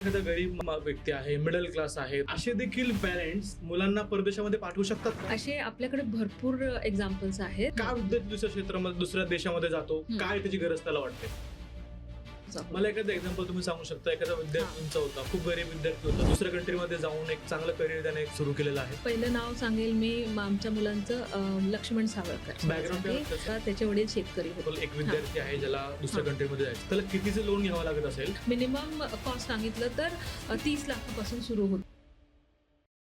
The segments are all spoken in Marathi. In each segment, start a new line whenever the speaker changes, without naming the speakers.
एखादा गरीब व्यक्ती आहे, मिडल क्लास आहे, असे देखील पॅरेंट्स मुलांना परदेशामध्ये पाठवू शकतात का?
असे आपल्याकडे भरपूर एक्झाम्पल्स आहेत.
का विद्यार्थी दुसऱ्या क्षेत्रामध्ये दुसऱ्या देशामध्ये जातो? काय त्याची गरज त्याला वाटते? मला एखादं एक्झाम्पल तुम्ही सांगू शकता? एखादा विद्यार्थी तुमचा होता, खूप गरीब विद्यार्थी होता, दुसऱ्या कंट्रीमध्ये जाऊन एक चांगलं करिअर त्याने सुरू केलेलं आहे.
पहिलं नाव सांगेल मी आमच्या मुलांचं लक्ष्मण सावळकर.
बॅकग्राऊंड
त्याचे वडील शेतकरी होते.
एक विद्यार्थी आहे ज्याला दुसऱ्या कंट्रीमध्ये जायचं, त्याला कितीचं लोन घ्यावं लागत असेल?
मिनिमम कॉस्ट सांगितलं तर 30 लाखापासून सुरू होतं.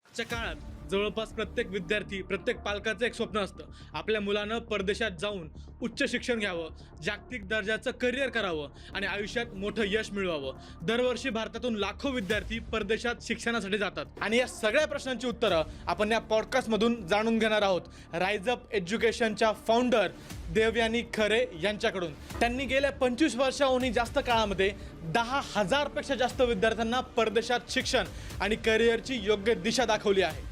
आजच्या काळात जवळपास प्रत्येक विद्यार्थी, प्रत्येक पालकाचं एक स्वप्न असतं, आपल्या मुलानं परदेशात जाऊन उच्च शिक्षण घ्यावं, जागतिक दर्जाचं करिअर करावं आणि आयुष्यात मोठं यश मिळवावं. दरवर्षी भारतातून लाखो विद्यार्थी परदेशात शिक्षणासाठी जातात आणि या सगळ्या प्रश्नांची उत्तरं आपण या पॉडकास्टमधून जाणून घेणार आहोत राईज अप एज्युकेशनच्या फाउंडर देवयानी खरे यांच्याकडून. त्यांनी गेल्या 25 वर्षाहूनही जास्त काळामध्ये 10,000 पेक्षा जास्त विद्यार्थ्यांना परदेशात शिक्षण आणि करिअरची योग्य दिशा दाखवली आहे.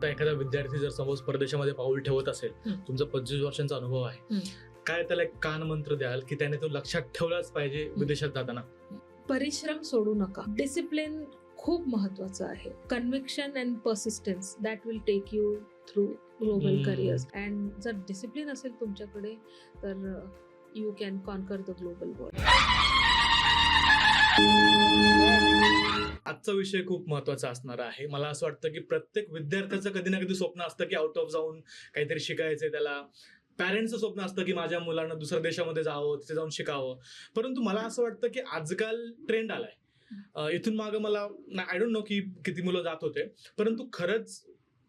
एखादा विद्यार्थी जर समोर परदेशामध्ये पाऊल ठेवत असेल, तुमचा 25 वर्षांचा अनुभव आहे, काय त्याला एक कान मंत्र द्याल की त्याने तो लक्षात ठेवलाच पाहिजे विदेशात जाताना?
परिश्रम सोडू नका. डिसिप्लिन खूप महत्वाचं आहे. Conviction and persistence that will take you through global careers. अँड जर डिसिप्लिन असेल तुमच्याकडे तर you can conquer the global world.
आजचा विषय खूप महत्वाचा असणार आहे. मला असं वाटतं की प्रत्येक विद्यार्थ्याचं कधी ना कधी स्वप्न असतं की आउट ऑफ जाऊन काहीतरी शिकायचंय त्याला. पॅरेंट्सचं स्वप्न असतं की माझ्या मुलांना दुसऱ्या देशामध्ये जावं, तिथे जाऊन शिकावं. परंतु मला असं वाटतं की आजकाल ट्रेंड आलाय. इथून मागं मला आय डोंट नो की किती मुलं जात होते, परंतु खरंच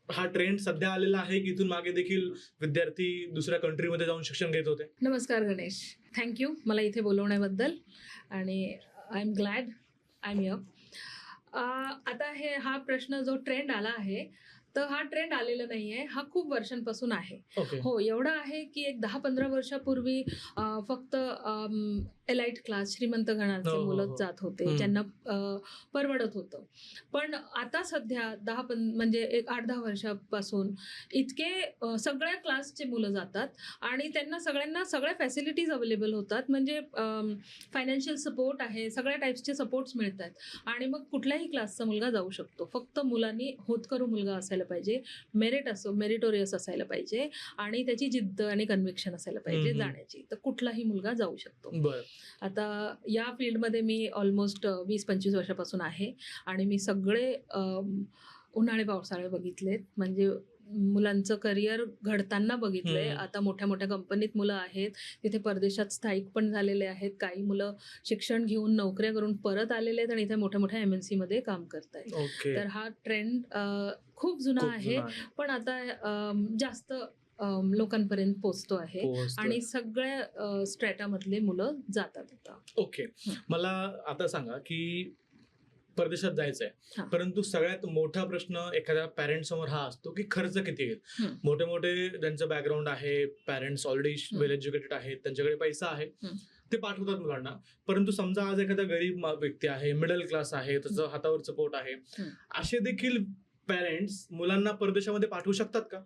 हा ट्रेंड सध्या आलेला आहे की इथून मागे देखील विद्यार्थी दुसऱ्या कंट्रीमध्ये जाऊन शिक्षण घेत होते.
नमस्कार गणेश, थँक्यू मला इथे बोलवण्याबद्दल आणि I am glad I am here. आता हा प्रश्न जो ट्रेंड आला आहे, तर हा ट्रेंड आलेला नाही आहे, हा खूप वर्षांपासून आहे. हो, एवढं आहे की एक 10-15 वर्षापूर्वी फक्त एलाइट क्लास, श्रीमंत घराचे मुलं जात होते, ज्यांना परवडत होतं. पण आता सध्या म्हणजे एक 8-10 वर्षापासून इतके सगळ्या क्लासचे मुलं जातात आणि त्यांना सगळ्यांना सगळ्या फॅसिलिटीज अवेलेबल होतात. म्हणजे फायनान्शियल सपोर्ट आहे, सगळ्या टाईप्सचे सपोर्ट्स मिळतात आणि मग कुठल्याही क्लासचा मुलगा जाऊ शकतो. फक्त मुलांनी होतकरू मुलगा असायला पाहिजे, मेरिटोरियस असायला पाहिजे आणि त्याची जिद्द आणि कन्व्हिक्शन असायला पाहिजे जाण्याची, तर कुठलाही मुलगा जाऊ शकतो. आता या फील्डमध्ये मी ऑलमोस्ट 20-25 वर्षापासून आहे आणि मी सगळे उन्हाळे पावसाळे बघितलेत. म्हणजे मुलांचं करिअर घडताना बघितलंय. आता मोठ्या मोठ्या कंपनीत मुलं आहेत, तिथे परदेशात स्थायिक पण झालेले आहेत. काही मुलं शिक्षण घेऊन नोकऱ्या करून परत आलेले आहेत आणि इथे मोठ्या मोठ्या MNC मध्ये काम करतायत. तर हा ट्रेंड खूप जुना आहे, पण आता जास्त लोकांपर्यंत पोहोचतो आहे आणि सगळ्या स्ट्रॅटामधले मुलं जातात आता.
ओके, मला आता सांगा की परदेशात जायचंय, परंतु सगळ्यात मोठा प्रश्न एखाद्या पॅरेंट समोर हा असतो की खर्च किती येईल. मोठे मोठे ज्यांचं बॅकग्राऊंड आहे, पॅरेंट्स ऑलरेडी वेल एज्युकेटेड आहेत, त्यांच्याकडे पैसा आहे, ते पाठवतात मुलांना. परंतु समजा आज एखादा गरीब व्यक्ती आहे, मिडल क्लास आहे, त्याचं हातावर सपोर्ट आहे, असे देखील पॅरेंट्स मुलांना परदेशामध्ये पाठवू शकतात का?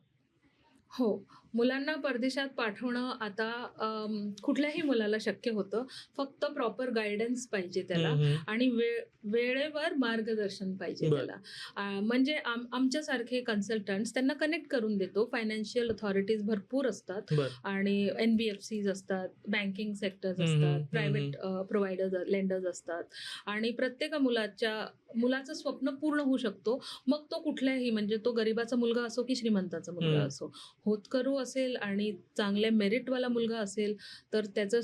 हो, मुलांना परदेशात पाठवणं आता कुठल्याही मुलाला शक्य होतं. फक्त प्रॉपर गायडन्स पाहिजे त्याला आणि वेळेवर मार्गदर्शन पाहिजे त्याला. म्हणजे आमच्यासारखे कन्सल्टंट्स त्यांना कनेक्ट करून देतो. फायनान्शियल अथॉरिटीज भरपूर असतात आणि NBFCs असतात, बँकिंग सेक्टर्स असतात, प्रायव्हेट प्रोव्हायडर्स, लेंडर्स असतात आणि प्रत्येक मुलाचं स्वप्न पूर्ण होऊ शकतो. मग तो कुठल्याही, म्हणजे तो गरिबाचा मुलगा असो की श्रीमंताचा मुलगा असो, होतकरू असेल आणि चांगल्या मेरिटवाला मुलगा असेल तर त्याचं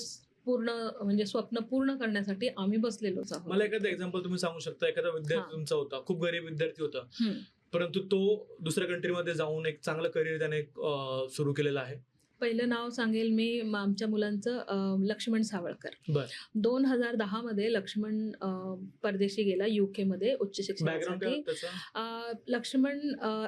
पूर्ण म्हणजे स्वप्न पूर्ण करण्यासाठी आम्ही बसलेलोच आहोत.
मला एखादं एक्झाम्पल तुम्ही सांगू शकता? एखादा विद्यार्थी तुमचा होता, खूप गरीब विद्यार्थी होता, परंतु तो दुसऱ्या कंट्रीमध्ये जाऊन एक चांगलं करिअर त्याने सुरू केलेलं आहे.
पहिलं नाव सांगेल मी आमच्या मुलांचं लक्ष्मण सावळकर. 2010 मध्ये लक्ष्मण परदेशी गेला, UK मध्ये उच्च शिक्षणासाठी. लक्ष्मण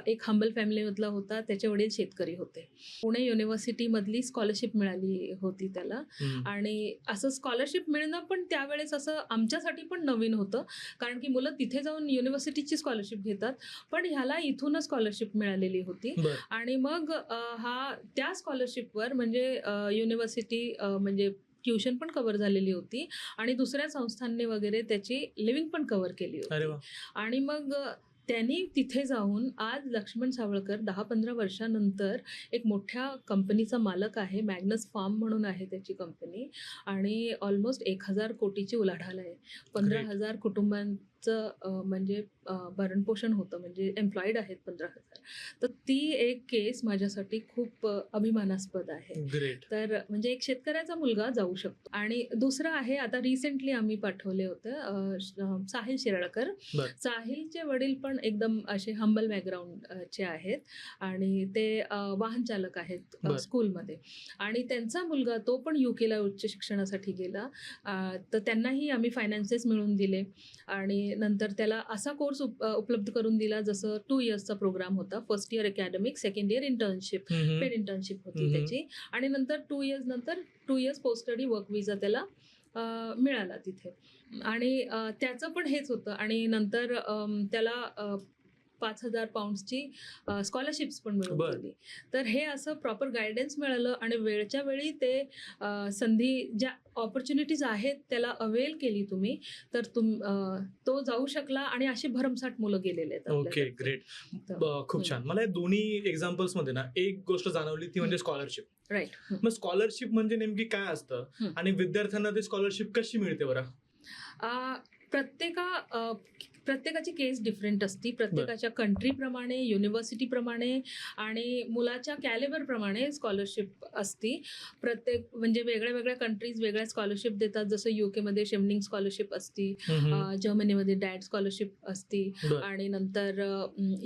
एक हंबल फॅमिलीमधला होता, त्याचे वडील शेतकरी होते. पुणे युनिव्हर्सिटी मधली स्कॉलरशिप मिळाली होती त्याला आणि असं स्कॉलरशिप मिळणं पण त्यावेळेस असं आमच्यासाठी पण नवीन होतं, कारण की मुलं तिथे जाऊन युनिव्हर्सिटीची स्कॉलरशिप घेतात, पण ह्याला इथूनच स्कॉलरशिप मिळालेली होती. आणि मग हा त्या स्कॉलरशिपवर म्हणजे युनिव्हर्सिटी म्हणजे ट्युशन पण कव्हर झालेली होती आणि दुसऱ्या संस्थांनी वगैरे त्याची लिव्हिंग पण कव्हर केली
अरे
होती.
वा.
आणि मग त्यांनी तिथे जाऊन आज लक्ष्मण सावळकर 10-15 वर्षानंतर एक मोठ्या कंपनीचा मालक आहे. मॅग्नस फार्म म्हणून आहे त्याची कंपनी आणि ऑलमोस्ट 1,000 कोटीची उलाढाल आहे. 15,000 कुटुंबांचं म्हणजे भरणपोषण होतं, म्हणजे एम्प्लॉईड आहेत 15,000. तर ती एक केस माझ्यासाठी खूप अभिमानास्पद आहे.
ग्रेट.
तर म्हणजे एक शेतकऱ्याचा मुलगा जाऊ शकतो. आणि दुसरं आहे, आता रिसेंटली आम्ही पाठवले होते साहिल शिराळकर.
बर.
साहिलचे वडील पण एकदम असे हंबल बॅकग्राऊंडचे आहेत आणि ते वाहन चालक आहेत
बर.
स्कूलमध्ये. आणि त्यांचा मुलगा तो पण UKला उच्च शिक्षणासाठी गेला. तर त्यांनाही आम्ही फायनान्सेस मिळवून दिले आणि नंतर त्याला असा कोर्स उपलब्ध करून दिला जसं 2 इयर्सचा प्रोग्राम होता. First year academic, second year internship, paid internship होती त्याची. आणि नंतर 2 इयर्स नंतर 2 इयर्स पोस्ट स्टडी वर्क विजा त्याला मिळाला तिथे. आणि त्याचं पण हेच होतं. आणि नंतर त्याला 5,000 पाऊंड्सची स्कॉलरशिप्स पण मिळून
बरं.
गेली. तर हे असं प्रॉपर गायडन्स मिळालं आणि वेळच्या वेळी ते संधी, ज्या ऑपॉर्च्युनिटीज आहेत त्याला अवेल केली तुम्ही, तर तो जाऊ शकला आणि अशी भरमसाठ मुलं गेलेले आहेत
ओके,
आपल्याकडचे.
ग्रेट.
तर
खूप छान. मला या दोन्ही एक्झाम्पल्स मध्ये ना एक गोष्ट जाणवली, ती म्हणजे स्कॉलरशिप.
राईट.
मग स्कॉलरशिप म्हणजे नेमकी काय असतं
हं.
आणि विद्यार्थ्यांना ते स्कॉलरशिप कशी मिळते बरं?
प्रत्येकाची केस डिफरंट असती. प्रत्येकाच्या कंट्रीप्रमाणे, युनिव्हर्सिटीप्रमाणे आणि मुलाच्या कॅलिबरप्रमाणे स्कॉलरशिप असती. म्हणजे वेगळ्या वेगळ्या कंट्रीज वेगळ्या स्कॉलरशिप देतात. जसं UKमध्ये शेमनिंग स्कॉलरशिप असती, जर्मनीमध्ये डॅड स्कॉलरशिप असती
बरं.
आणि नंतर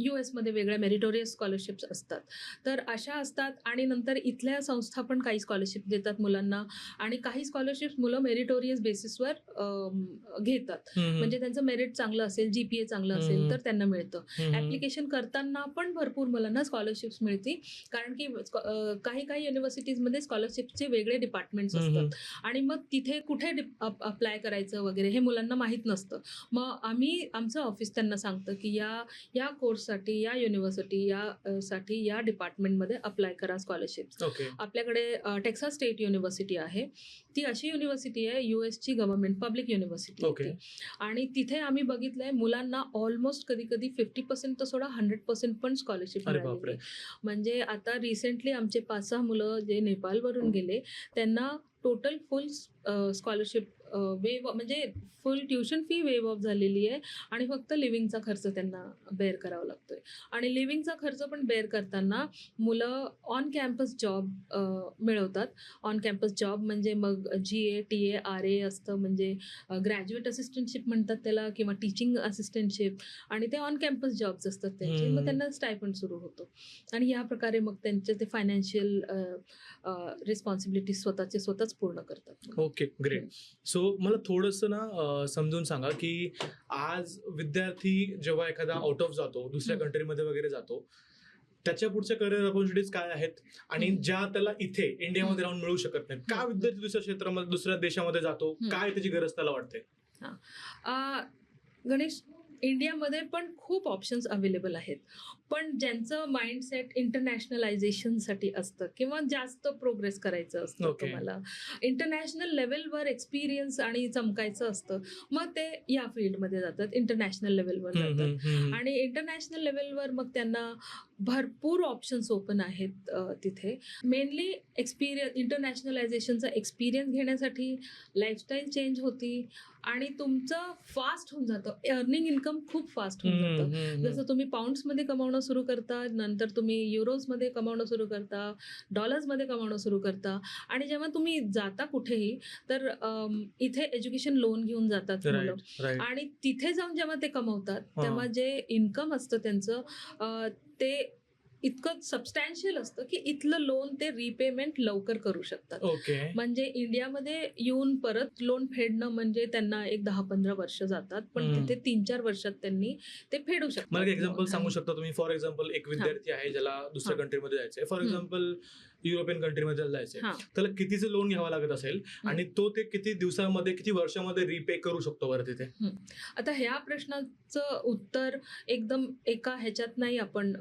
US मध्ये वेगळ्या मेरिटोरियस स्कॉलरशिप्स असतात. तर अशा असतात. आणि नंतर इथल्या संस्था पण काही स्कॉलरशिप देतात मुलांना आणि काही स्कॉलरशिप्स मुलं मेरिटोरियस बेसिसवर घेतात. म्हणजे त्यांचं मेरिट चांगलं असेल, GPA चांगलं असेल तर त्यांना मिळतं. ऍप्लिकेशन करताना पण भरपूर मुलांना स्कॉलरशिप्स मिळते, कारण की काही काही युनिव्हर्सिटीजमध्ये स्कॉलरशिपचे वेगळे डिपार्टमेंट्स असतात आणि मग तिथे कुठे अप्लाय करायचं वगैरे हे मुलांना माहीत नसतं. मग आमचं ऑफिस त्यांना सांगतं की या कोर्ससाठी, या युनिव्हर्सिटी साठी या डिपार्टमेंटमध्ये अप्लाय करा स्कॉलरशिप्स.
ओके.
आपल्याकडे टेक्सास स्टेट युनिव्हर्सिटी आहे. ती अशी युनिव्हर्सिटी आहे, US ची गव्हर्नमेंट पब्लिक युनिव्हर्सिटी
ओके.
आहे. आणि तिथे आम्ही बघितलंय मुलांना ऑलमोस्ट कधी 50% तर सोडा 100% पण स्कॉलरशिप
अरे
मिळालेली
बापरे.
आहे. म्हणजे आता रिसेंटली आमचे 5-6 मुलं जे नेपाळवरून गेले त्यांना टोटल फुल स्कॉलरशिप म्हणजे फुल ट्युशन फी वेव ऑफ झालेली आहे आणि फक्त लिव्हिंगचा खर्च त्यांना बेअर करावा लागतोय. आणि लिव्हिंगचा खर्च पण बेअर करताना मुलं ऑन कॅम्पस जॉब मिळवतात. ऑन कॅम्पस जॉब म्हणजे मग GA, TA, RA असतं, म्हणजे ग्रॅज्युएट असिस्टंटशिप म्हणतात त्याला किंवा टीचिंग असिस्टंटशिप. आणि ते ऑन कॅम्पस जॉब्स असतात त्यांचे. मग त्यांना स्टायफंड सुरू होतो आणि ह्या प्रकारे मग त्यांचे ते फायनान्शियल रिस्पॉन्सिबिलिटी स्वतःच पूर्ण करतात.
Okay, great. सो मला थोडंसं ना समजून सांगा की आज विद्यार्थी जेव्हा एखादा आउट ऑफ जातो, दुसऱ्या कंट्रीमध्ये वगैरे जातो, त्याच्या पुढच्या करिअर ऑपॉर्च्युनिटीज काय आहेत आणि ज्या त्याला इथे इंडियामध्ये राहून मिळू शकत नाहीत? का विद्यार्थी दुसऱ्या क्षेत्रामध्ये, दुसऱ्या देशामध्ये जातो? काय त्याची गरज त्याला वाटते?
गणेश, इंडियामध्ये पण खूप ऑप्शन्स अवेलेबल आहेत, पण ज्यांचं माइंडसेट इंटरनॅशनलायझेशनसाठी असतं किंवा जास्त प्रोग्रेस करायचं असतं,
Okay.
तुम्हाला इंटरनॅशनल लेवलवर एक्सपिरियन्स आणि चमकायचं असतं, मग ते या फील्डमध्ये जातात, इंटरनॅशनल लेवलवर जातात. आणि इंटरनॅशनल लेवलवर मग त्यांना भरपूर ऑप्शन्स ओपन आहेत तिथे. मेनली इंटरनॅशनलायझेशनचा एक्सपिरियन्स घेण्यासाठी लाईफस्टाईल चेंज होती आणि तुमचं फास्ट होऊन जातं, अर्निंग इन्कम खूप फास्ट होऊन जातं. जसं तुम्ही पाऊंड्समध्ये कमावणं सुरू करता, नंतर तुम्ही युरोजमध्ये कमावणं सुरू करता, डॉलर्समध्ये कमावणं सुरू करता. आणि जेव्हा तुम्ही जाता कुठेही तर इथे एज्युकेशन लोन घेऊन जातात मुलं.
राईट.
आणि तिथे जाऊन जेव्हा ते कमवतात तेव्हा जे इन्कम असतं त्यांचं ते इतकं सबस्टॅन्शियल असतं की इथलं लोन ते रिपेमेंट लवकर करू शकतात.
ओके.
म्हणजे इंडियामध्ये येऊन परत लोन फेडणं म्हणजे त्यांना एक 10-15 वर्ष जातात, पण तिथे 3-4 वर्षात त्यांनी ते फेडू शकतात.
मला एक एक्झाम्पल सांगू शकता तुम्ही? फॉर एक्झाम्पल एक विद्यार्थी आहे ज्याला दुसऱ्या कंट्रीमध्ये जायचंय. फॉर एक्झाम्पल युरोपियन कंट्रीमध्ये जायचंय,
हा.
त्याला कितीचं लोन घ्यावं लागत असेल आणि तो ते किती दिवसामध्ये किती वर्षामध्ये रिपे करू शकतो बरं तिथे?
आता ह्या प्रश्नाचं उत्तर एकदम एका ह्याच्यात नाही आपण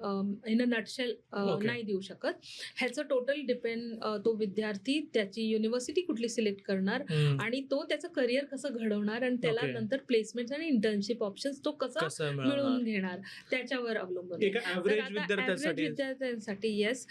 इन अ नटशेल
Okay.
नाही देऊ शकत. ह्याचं टोटल डिपेंड तो विद्यार्थी त्याची युनिव्हर्सिटी कुठली सिलेक्ट करणार आणि तो त्याचं करिअर कसं घडवणार आणि त्याला
Okay.
नंतर प्लेसमेंट आणि इंटर्नशिप ऑप्शन्स तो कसा
कसं
मिळवून
मिळवणार
घेणार त्याच्यावर अवलंबून आहे.
एका
तर
ऍव्हरेज
आता
विद्यार्थ्यांसाठी?
average विद्यार्थ्यांसाठी येस,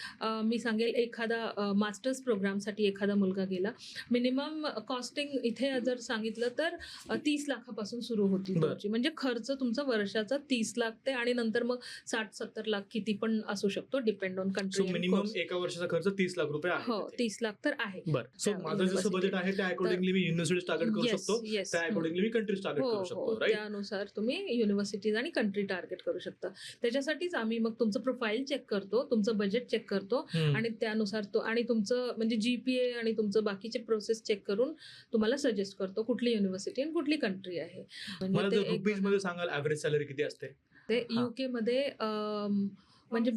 मी सांगेल एखादा मास्टर्स प्रोग्रामसाठी एखादा मुलगा गेला, मिनिमम कॉस्टिंग इथे जर सांगितलं तर 30 लाखापासून सुरू होती
बरं.
तुमची. म्हणजे खर्च तुमचा वर्षाचा 30 लाख ते आणि नंतर मग 60-70 लाख किती पण असू शकतो, depend on
so
country.
Minimum एका वर्षाचा खर्च 30 लाख रुपये आहे
हो,
तिथे.
30 लाख तर आहे.
बरं. सो
त्या
माझं जसं
university.
बजेट आहे त्या अकॉर्डिंगली मी युनिव्हर्सिटी टार्गेट करू
Yes,
शकतो,
yes.
त्या अकॉर्डिंगली मी कंट्रीज टार्गेट
हो
करू
हो,
शकतो, राईट?
त्यानुसार तुम्ही युनिव्हर्सिटीज आणि कंट्री टार्गेट करू शकता. त्याच्यासाठीच आम्ही मग तुमचं प्रोफाईल चेक करतो, तुमचं बजेट चेक करतो आणि त्यानुसार तो आणि तुमचं म्हणजे जीपीए आणि तुमचं बाकीचे प्रोसेस चेक करून तुम्हाला सजेस्ट करतो कुठली युनिव्हर्सिटी आणि कुठली कंट्री आहे.
मला
म्हणजे
जर
ते एक-
रुपीज मध्ये सांगाल ऍव्हरेज सॅलरी किती असते?
ते
हा.
युके मध्ये म्हणजे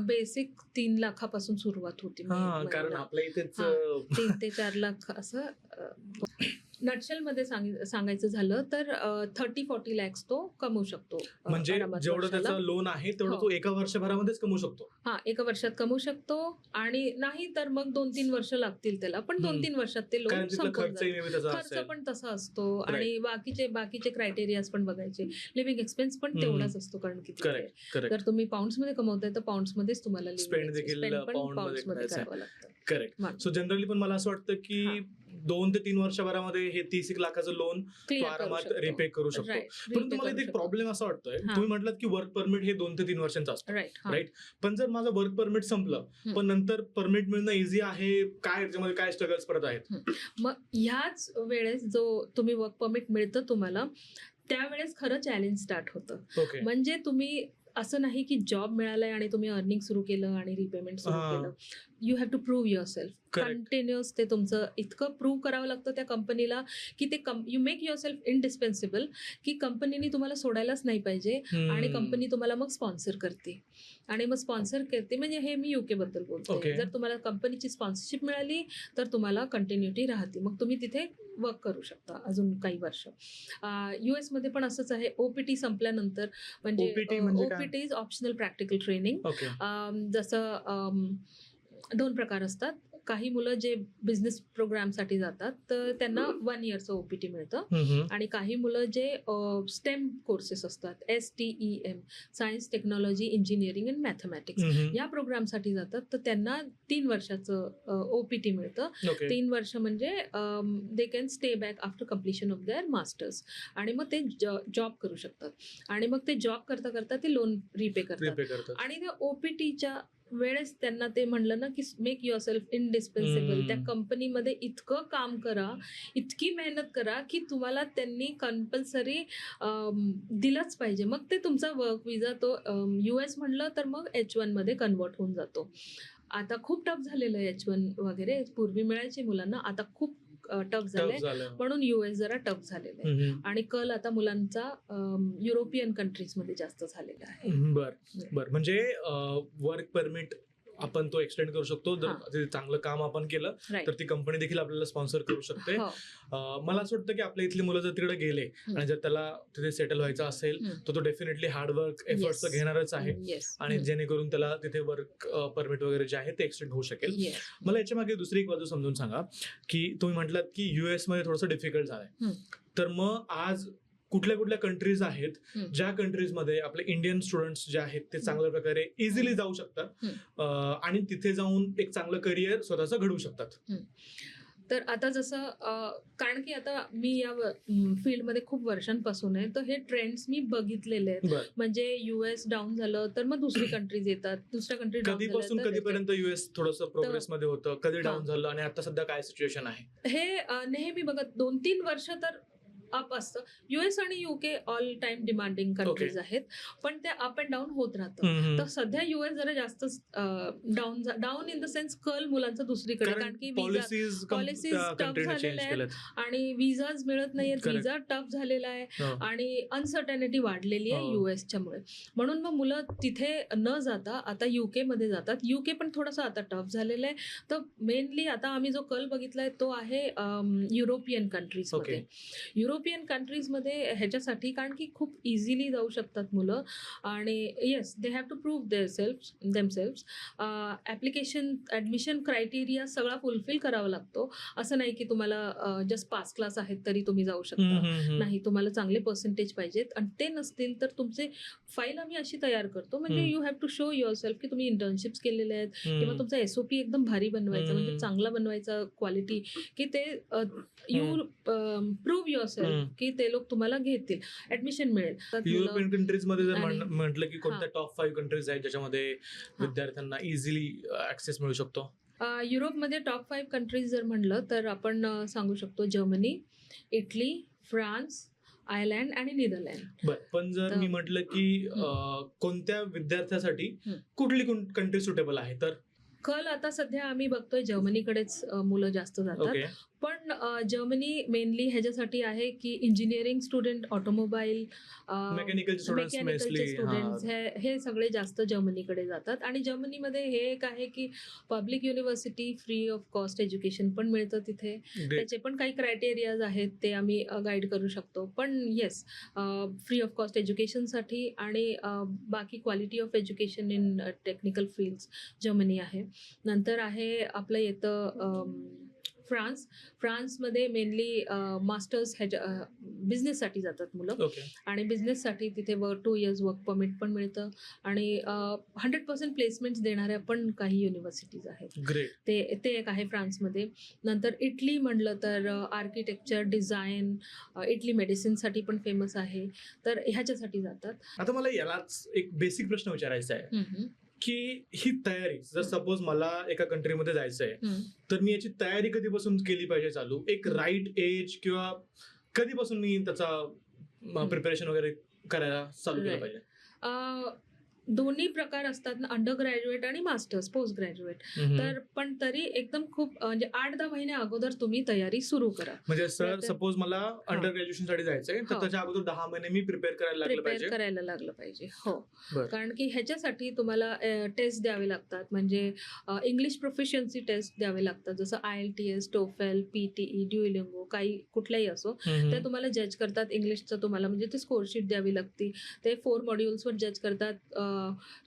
बेसिक 3 लाखापासून सुरुवात होती
कारण
महिना.
आपल्या इथेच
हा. 3 ते 4 लाख असं नटशेल मध्ये सांगायचं झालं तर 30-40 लॅक्स तो कमवू शकतो.
म्हणजे
आरामात
जेवढं
वर्षाला.
त्याचं लोन आहे तेवढं
हो.
तो एका वर्षभरामध्येच कमवू शकतो.
हा, एका वर्षात कमवू शकतो आणि नाही तर मग 2-3 वर्ष लागतील त्याला, पण 2-3 वर्षात ते
कारण
लोन
तिथला
संपून
खर्चही
जातं.
maybe त्याचा
खर्च
असेल.
पण तसा असतो आणि बाकीचे क्रायटेरियाज पण बघायचे. लिव्हिंग एक्सपेन्स पण तेवढाच असतो, कारण की तिथे
करेक्ट करेक्ट
जर तुम्ही पाऊंड्स मध्ये कमवताय तर पाऊंड्स मध्येच तुम्हाला
Spend देखील pound मध्ये
पाऊंड्स मध्ये
करायचं आहे.
करावं लागतं.
करेक्ट.
मग
सो जनरली पण मला असं वाटतं की
हा.
2 ते 3 वर्षभरामध्ये हे 30 लाखाचं लोन तो
Clear करू
आरामात
शकतो.
रिपे करू शकतो.
Right,
परंतु
repay
मला
करू
इथे एक
शकतो.
प्रॉब्लेम असा वाटतोय,
हा.
तुम्ही म्हटलात की वर्क परमिट हे 2 ते 3 वर्षांचं असतं,
राईट.
राईट? पण जर माझं वर्क परमिट संपलं पण नंतर परमिट मिळणं इझी आहे काय, याच्यामध्ये काय स्ट्रगल्स परत आहेत?
मग ह्याच वेळेस जो तुम्ही वर्क परमिट मिळतं तुम्हाला, त्यावेळेस खरं चॅलेंज स्टार्ट होतं.
ओके.
म्हणजे तुम्ही असं नाही की जॉब मिळालाय आणि तुम्ही अर्निंग सुरू केलं आणि रिपेमेंट सुरू
हा.
केलं. You have to prove yourself.
Correct.
Continuous ते तुमचं इतकं प्रूव्ह करावं लागतं त्या कंपनीला की ते यू मेक युअर सेल्फ इनडिस्पेन्सिबल, की कंपनीने तुम्हाला सोडायलाच नाही पाहिजे आणि कंपनी तुम्हाला मग स्पॉन्सर करते. आणि मग स्पॉन्सर करते म्हणजे हे मी युके बद्दल बोलते.
Okay.
जर तुम्हाला कंपनीची स्पॉन्सरशिप मिळाली तर तुम्हाला कंटिन्युटी राहते, मग तुम्ही तिथे वर्क करू शकता अजून काही वर्ष. US मध्ये पण असंच आहे. OPT संपल्यानंतर म्हणजे
OPT म्हणजे काय?
OPT is optional practical training.
Okay.
जसं 2 प्रकार असतात. काही मुलं जे बिझनेस प्रोग्रामसाठी जातात तर त्यांना 1 इयरचं OPT मिळतं आणि काही मुलं जे स्टेम कोर्सेस असतात, STEM, science, technology, engineering and mathematics, या प्रोग्रामसाठी जातात तर त्यांना 3 वर्षाचं OPT मिळतं.
ओके.
3 वर्ष म्हणजे they can stay back after completion of their masters आणि मग ते जॉब करू शकतात आणि मग ते जॉब करता करता ते लोन रिपे करतात.
रिपे करतात.
आणि त्या OPTच्या वेळेस त्यांना ते म्हणलं ना की मेक युअर सेल्फ इनडिस्पेन्सिबल. त्या कंपनीमध्ये इतकं काम करा, इतकी मेहनत करा की तुम्हाला त्यांनी कंपल्सरी दिलंच पाहिजे. मग ते तुमचा वर्क विजा तो US म्हणलं तर मग H1 मध्ये कन्वर्ट होऊन जातो. आता खूप टफ झालेलं आहे H1 वगैरे. पूर्वी मिळायचे मुलांना, आता खूप टफ झालंय. म्हणून US जरा टफ झालेलं आहे आणि कल आता मुलांचा युरोपियन कंट्रीजमध्ये जास्त झालेला आहे.
बर. म्हणजे वर्क परमिट आपण तो एक्सटेंड करू शकतो जर
हा.
ते चांगलं काम आपण केलं
Right.
तर ती कंपनी देखील आपल्याला स्पॉन्सर करू शकते.
हो.
मला असं वाटतं की आपल्या इथली मुलं जर तिकडे गेले आणि जर त्याला तिथे सेटल व्हायचं असेल तर तो डेफिनेटली हार्डवर्क एफर्ट्स
Yes.
घेणारच आहे
Yes.
आणि जेणेकरून त्याला तिथे वर्क परमिट वगैरे जे आहे ते एक्सटेंड होऊ शकेल.
Yes.
मला याच्या मागे दुसरी एक बाजू समजून सांगा की तुम्ही म्हटलात की US मध्ये थोडंसं डिफिकल्ट झालंय, तर मग आज कुठल्या कुठल्या कंट्रीज आहेत ज्या कंट्रीजमध्ये आपले इंडियन स्टुडंट्स जे आहेत ते चांगल्या प्रकारे इझिली जाऊ शकतात आणि तिथे जाऊन एक चांगलं करिअर स्वतःचं घडवू शकतात?
तर आता जसं कारण की आता मी या फील्डमध्ये खूप वर्षांपासून आहे, तर हे ट्रेंड्स मी बघितलेले आहेत.
बरं.
म्हणजे US डाऊन झालं तर मग दुसरी कंट्रीज येतात, दुसऱ्या कंट्री
कधीपासून कधीपर्यंत US थोडंसं प्रोग्रेस मध्ये होतं, कधी डाऊन
हा.
झालं आणि आता सध्या काय सिच्युएशन आहे?
हे नेहमी बघत 2-3 वर्ष तर अप असतं. US आणि UK all time demanding countries आहेत, पण ते अप अँड डाऊन होत राहतं. तर सध्या US जरा जास्त डाऊन इन द सेन्स कल मुलांचा दुसरीकडे, कारण की
पॉलिसीज
policies tough झालेल्या आहेत आणि विजाज मिळत नाहीयेत,
Correct.
विजा टफ झालेला आहे
हो.
आणि अनसर्टॅनिटी वाढलेली आहे
हो.
USच्यामुळे. म्हणून मग मुलं तिथे न जाता आता UK मध्ये जातात. UK पण थोडासा आता टफ झालेला आहे. तर मेनली आता आम्ही जो कल बघितलाय तो आहे युरोपियन कंट्रीजमध्ये. युरोपियन कंट्रीजमध्ये ह्याच्यासाठी, कारण की खूप इझिली जाऊ शकतात मुलं आणि yes they have to prove themselves. Application admission criteria सगळा फुलफिल करावा लागतो. असं नाही की तुम्हाला जस्ट पास क्लास आहेत तरी तुम्ही जाऊ शकता. नाही, तुम्हाला चांगले पर्सेंटेज पाहिजेत आणि ते नसतील तर तुमचे फाईल आम्ही अशी तयार करतो, म्हणजे you have to show yourself की तुम्ही इंटर्नशिप्स केलेले आहेत किंवा तुमचा SOP एकदम भारी बनवायचा, म्हणजे चांगला बनवायचा क्वालिटी, की ते यू प्रूव्ह युअर सेल्फ की ते लोक तुम्हाला घेतील, ऍडमिशन मिळेल.
युरोपियन कंट्रीज मध्ये जर
आणि-
म्हटलं की कोणत्या टॉप 5 कंट्रीज आहेत ज्याच्यामध्ये विद्यार्थ्यांना इझिली ऍक्सेस मिळू शकतो?
युरोपमध्ये टॉप 5 कंट्रीज जर म्हणलं तर आपण सांगू शकतो जर्मनी, इटली, फ्रान्स, आयर्लंड आणि नेदरलँड.
बर, पण जर मी म्हटलं की कोणत्या विद्यार्थ्यासाठी कुठली कंट्री सुटेबल आहे, तर
कल आता सध्या आम्ही बघतोय जर्मनीकडेच मुलं जास्त जातात.
ओके.
पण जर्मनी मेनली ह्याच्यासाठी आहे की इंजिनिअरिंग स्टुडंट, ऑटोमोबाईल,
मेकॅनिकल
मेकॅनिकलचे स्टुडंट्स हे सगळे जास्त जर्मनीकडे जातात. आणि जर्मनीमध्ये हे एक आहे की public university, free of cost education पण मिळतं तिथे. त्याचे पण काही क्रायटेरियाज आहेत, ते आम्ही गाईड करू शकतो. पण येस, फ्री ऑफ कॉस्ट एज्युकेशनसाठी आणि बाकी quality of education in technical fields Germany आहे. नंतर आहे आपलं येतं फ्रान्समध्ये मेनली मास्टर्स बिझनेससाठी जातात मुलं.
ओके.
आणि बिझनेससाठी तिथे 2 इयर्स वर्क परमिट पण मिळतं आणि 100% प्लेसमेंट्स देणाऱ्या पण काही युनिव्हर्सिटीज आहेत.
ग्रेट.
ते एक आहे फ्रान्समध्ये. नंतर इटली म्हणलं तर आर्किटेक्चर, डिझाईन, इटली मेडिसिनसाठी पण फेमस आहे, तर ह्याच्यासाठी जातात.
आता मला यालाच एक बेसिक प्रश्न विचारायचा आहे की ही तयारी, जर सपोज मला एका कंट्रीमध्ये जायचं आहे, तर मी याची तयारी कधीपासून केली पाहिजे चालू? एक राईट एज किंवा कधीपासून मी त्याचा प्रिपरेशन वगैरे करायला चालू केलं पाहिजे?
दोन्ही प्रकार असतात ना, अंडर ग्रॅज्युएट आणि मास्टर्स, पोस्ट ग्रॅज्युएट. तर पण तरी एकदम खूप म्हणजे 8-10 महिने अगोदर तुम्ही तयारी सुरू करा.
म्हणजे सर सपोज मला अंडर ग्रॅज्युएशन साठी जायचंय, तर त्याच्या अगोदर 10 महिने मी प्रिपेअर करायला लागलं पाहिजे. हो, कारण की ह्याच्यासाठी तुम्हाला टेस्ट द्यावे लागतात, म्हणजे इंग्लिश प्रोफिशियन्सी टेस्ट द्यावे लागतात, जसं IELTS, TOEFL, PTE, ड्युओलिंगो, काही कुठल्याही असो, ते तुम्हाला जज करतात. इंग्लिशचं तुम्हाला म्हणजे ते स्कोरशीट द्यावी लागते. ते 4 मॉड्यूल्सवर जज करतात,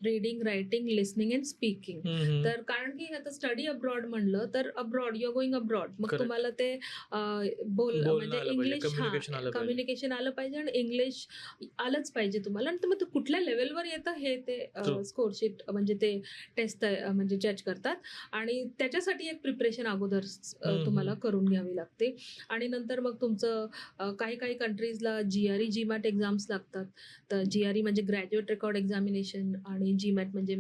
reading, writing, listening and speaking. तर कारण की आता स्टडी अब्रॉड म्हणलं तर अब्रॉड, युअर गोइंग अब्रॉड, मग तुम्हाला ते म्हणजे इंग्लिश, कम्युनिकेशन आलं पाहिजे आणि इंग्लिश आलंच पाहिजे तुम्हाला. आणि मग कुठल्या लेवलवर येतं हे ते स्कोरशीट म्हणजे ते टेस्ट म्हणजे जज करतात. आणि त्याच्यासाठी एक प्रिपरेशन अगोदर तुम्हाला करून घ्यावी लागते. आणि नंतर मग तुमचं काही कंट्रीजला GRE, GMAT एक्झाम्स लागतात. तर GRE म्हणजे ग्रॅज्युएट रेकॉर्ड एक्झामिनेशन आणि GMAT म्हणजे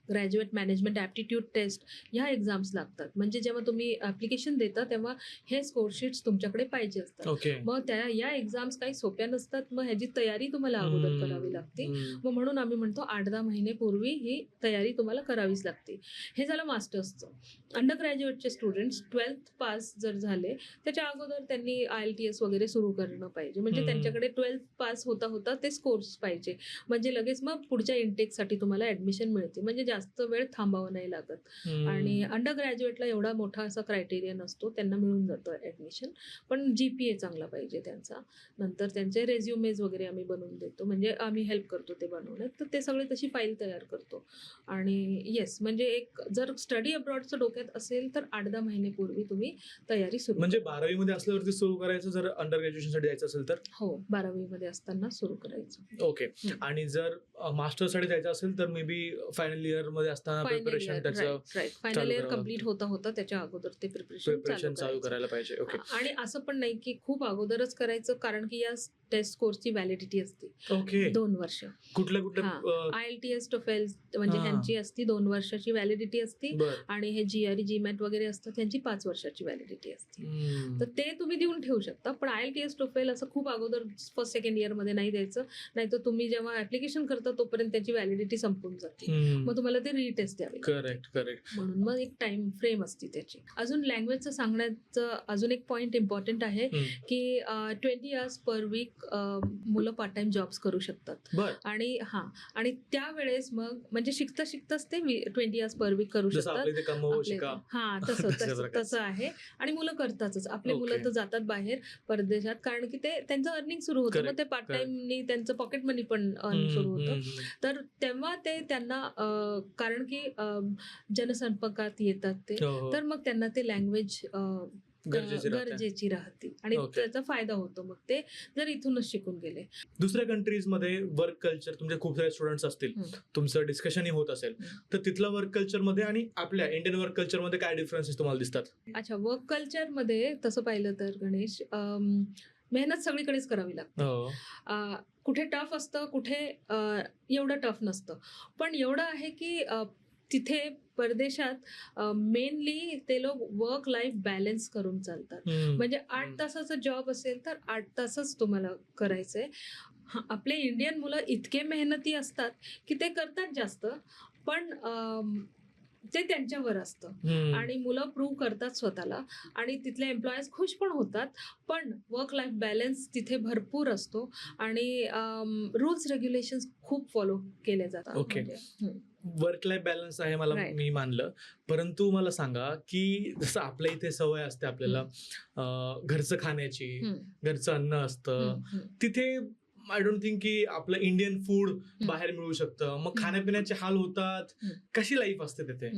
ग्रॅज्युएट मॅनेजमेंट ॲप्टिट्यूड टेस्ट, ह्या एक्झाम्स लागतात. म्हणजे जेव्हा तुम्ही ॲप्लिकेशन देता तेव्हा हे स्कोरशीट्स तुमच्याकडे पाहिजे असतात. मग या एक्झाम्स काही सोप्या नसतात, मग ह्याची तयारी तुम्हाला अगोदर करावी लागते. मग म्हणून आम्ही म्हणतो 8-10 महिने पूर्वी ही तयारी तुम्हाला करावीच लागते. हे झालं मास्टर्सचं. अंडर ग्रॅज्युएटचे स्टुडंट्स 12th पास जर झाले, त्याच्या अगोदर त्यांनी IELTS वगैरे सुरू करणं पाहिजे, म्हणजे त्यांच्याकडे 12th पास होता ते स्कोर्स पाहिजे, म्हणजे लगेच मग पुढच्या इंटेकसाठी तुम्हाला ऍडमिशन मिळते, म्हणजे जास्त वेळ थांबावं नाही लागत. आणि अंडर ग्रॅज्युएटला एवढा मोठा असा क्रायटेरिया नसतो, त्यांना मिळून जातं ऍडमिशन. पण GPA चांगला पाहिजे त्यांचा. नंतर त्यांचे रेझ्युमेज वगैरे आम्ही बनवून देतो, म्हणजे आम्ही हेल्प करतो ते बनवण्यात. तर ते सगळे तशी फाईल तयार करतो. आणि येस, म्हणजे एक जर स्टडी अब्रॉडचं डोक्यात असेल तर 8-10 महिने पूर्वी तुम्ही तयारी सुरू, म्हणजे 12वी मध्ये असल्यावरती सुरू करायचं जर अंडर ग्रॅज्युएशन साठी जायचं असेल तर?
हो, 12वी मध्ये असताना सुरू करायचं.
ओके. आणि जर मास्टर मास्टरसाठी जायचं असेल तर मे बी फायनल इयर मध्ये असताना प्रिपरेशन त्याचं
फायनल
चालू
इयर
करावं
कम्प्लीट होता त्याच्या अगोदर ते
प्रिपरेशन चालू करायला पाहिजे. ओके.
आणि असं पण नाही की खूप अगोदरच करायचं, कारण की या टेस्ट कोर्सची व्हॅलिडिटी असते
ओके.
2 वर्ष.
कुठल्या
IELTS TOEFL म्हणजे
हा.
ह्यांची असती 2 वर्षाची व्हॅलिडिटी असती,
बर.
आणि हे GRE GMAT वगैरे असतं त्यांची 5 वर्षाची व्हॅलिडिटी असते. तर ते तुम्ही देऊन ठेवू शकता. पण IELTS TOEFL असं खूप अगोदर फर्स्ट सेकंड इयर मध्ये नाही द्यायचं, नाही तर तुम्ही जेव्हा ऍप्लिकेशन करता तोपर्यंत त्याची व्हॅलिडिटी संपून जाते, मग तुम्हाला ते रिटेस्ट द्यावी लागते.
करेक्ट.
म्हणून मग एक टाइम फ्रेम असते त्याची. अजून लँग्वेजचं सांगण्याचं अजून एक पॉइंट इम्पॉर्टंट आहे की 20 hours पर वीक मुलं पार्ट टाइम जॉब्स करू शकतात.
बर.
आणि त्यावेळेस मग म्हणजे शिकताच ते 20 hours पर वीक करू
जसं
शकतात.
आपल्या इथे कमवू शिका तशा प्रकारचं.
तसं आहे. आणि मुलं करतातच. आपले
Okay.
मुलं तर जातात बाहेर परदेशात, कारण की ते त्यांचं अर्निंग सुरू होतं. मग ते पार्ट टाइमनी त्यांचं पॉकेट मनी पण अर्न सुरू होतं. तर तेव्हा ते त्यांना कारण की जनसंपर्कात येतात ते,
हो.
तर मग त्यांना ते लँग्वेज गरजेची राहते आणि
Okay.
त्याचा फायदा होतो मग ते जर इथूनच शिकून गेले.
दुसऱ्या कंट्रीज मध्ये वर्क कल्चर, तुमचे खूप सारे स्टुडंट्स असतील, तुमचं डिस्कशनही होत असेल, तर तिथलं वर्क कल्चर मध्ये आणि आपल्या इंडियन वर्क कल्चर मध्ये काय डिफरन्सेस तुम्हाला दिसतात?
अच्छा, वर्क कल्चर मध्ये तसं पाहिलं तर गणेश, मेहनत सगळीकडेच करावी लागते. कुठे टफ असतं, कुठे एवढं टफ नसतं. पण एवढं आहे की तिथे परदेशात मेनली ते लोक वर्क लाईफ बॅलन्स करून चालतात. म्हणजे 8 तासाचा जॉब असेल तर 8 तासच तुम्हाला करायचंय. आपले इंडियन मुलं इतके मेहनती असतात की ते करतात जास्त, पण ते त्यांच्यावर असतं आणि मुलं प्रूव्ह करतात स्वतःला आणि तिथले एम्प्लॉयज खुश पण होतात. पण वर्क लाईफ बॅलन्स तिथे भरपूर असतो आणि रूल्स रेग्युलेशन्स खूप फॉलो केले जातात.
Okay. वर्क लाईफ बॅलन्स आहे मला,
Right.
मी मानलं. परंतु मला सांगा की जसं आपल्या इथे सवय असते आपल्याला घरचं खाण्याची, घरचं अन्न असतं, तिथे आय डोंट थिंक की आपलं इंडियन फूड बाहेर मिळू शकतं. मग खाण्यापिण्याचे हाल होतात. कशी लाईफ असते तिथे?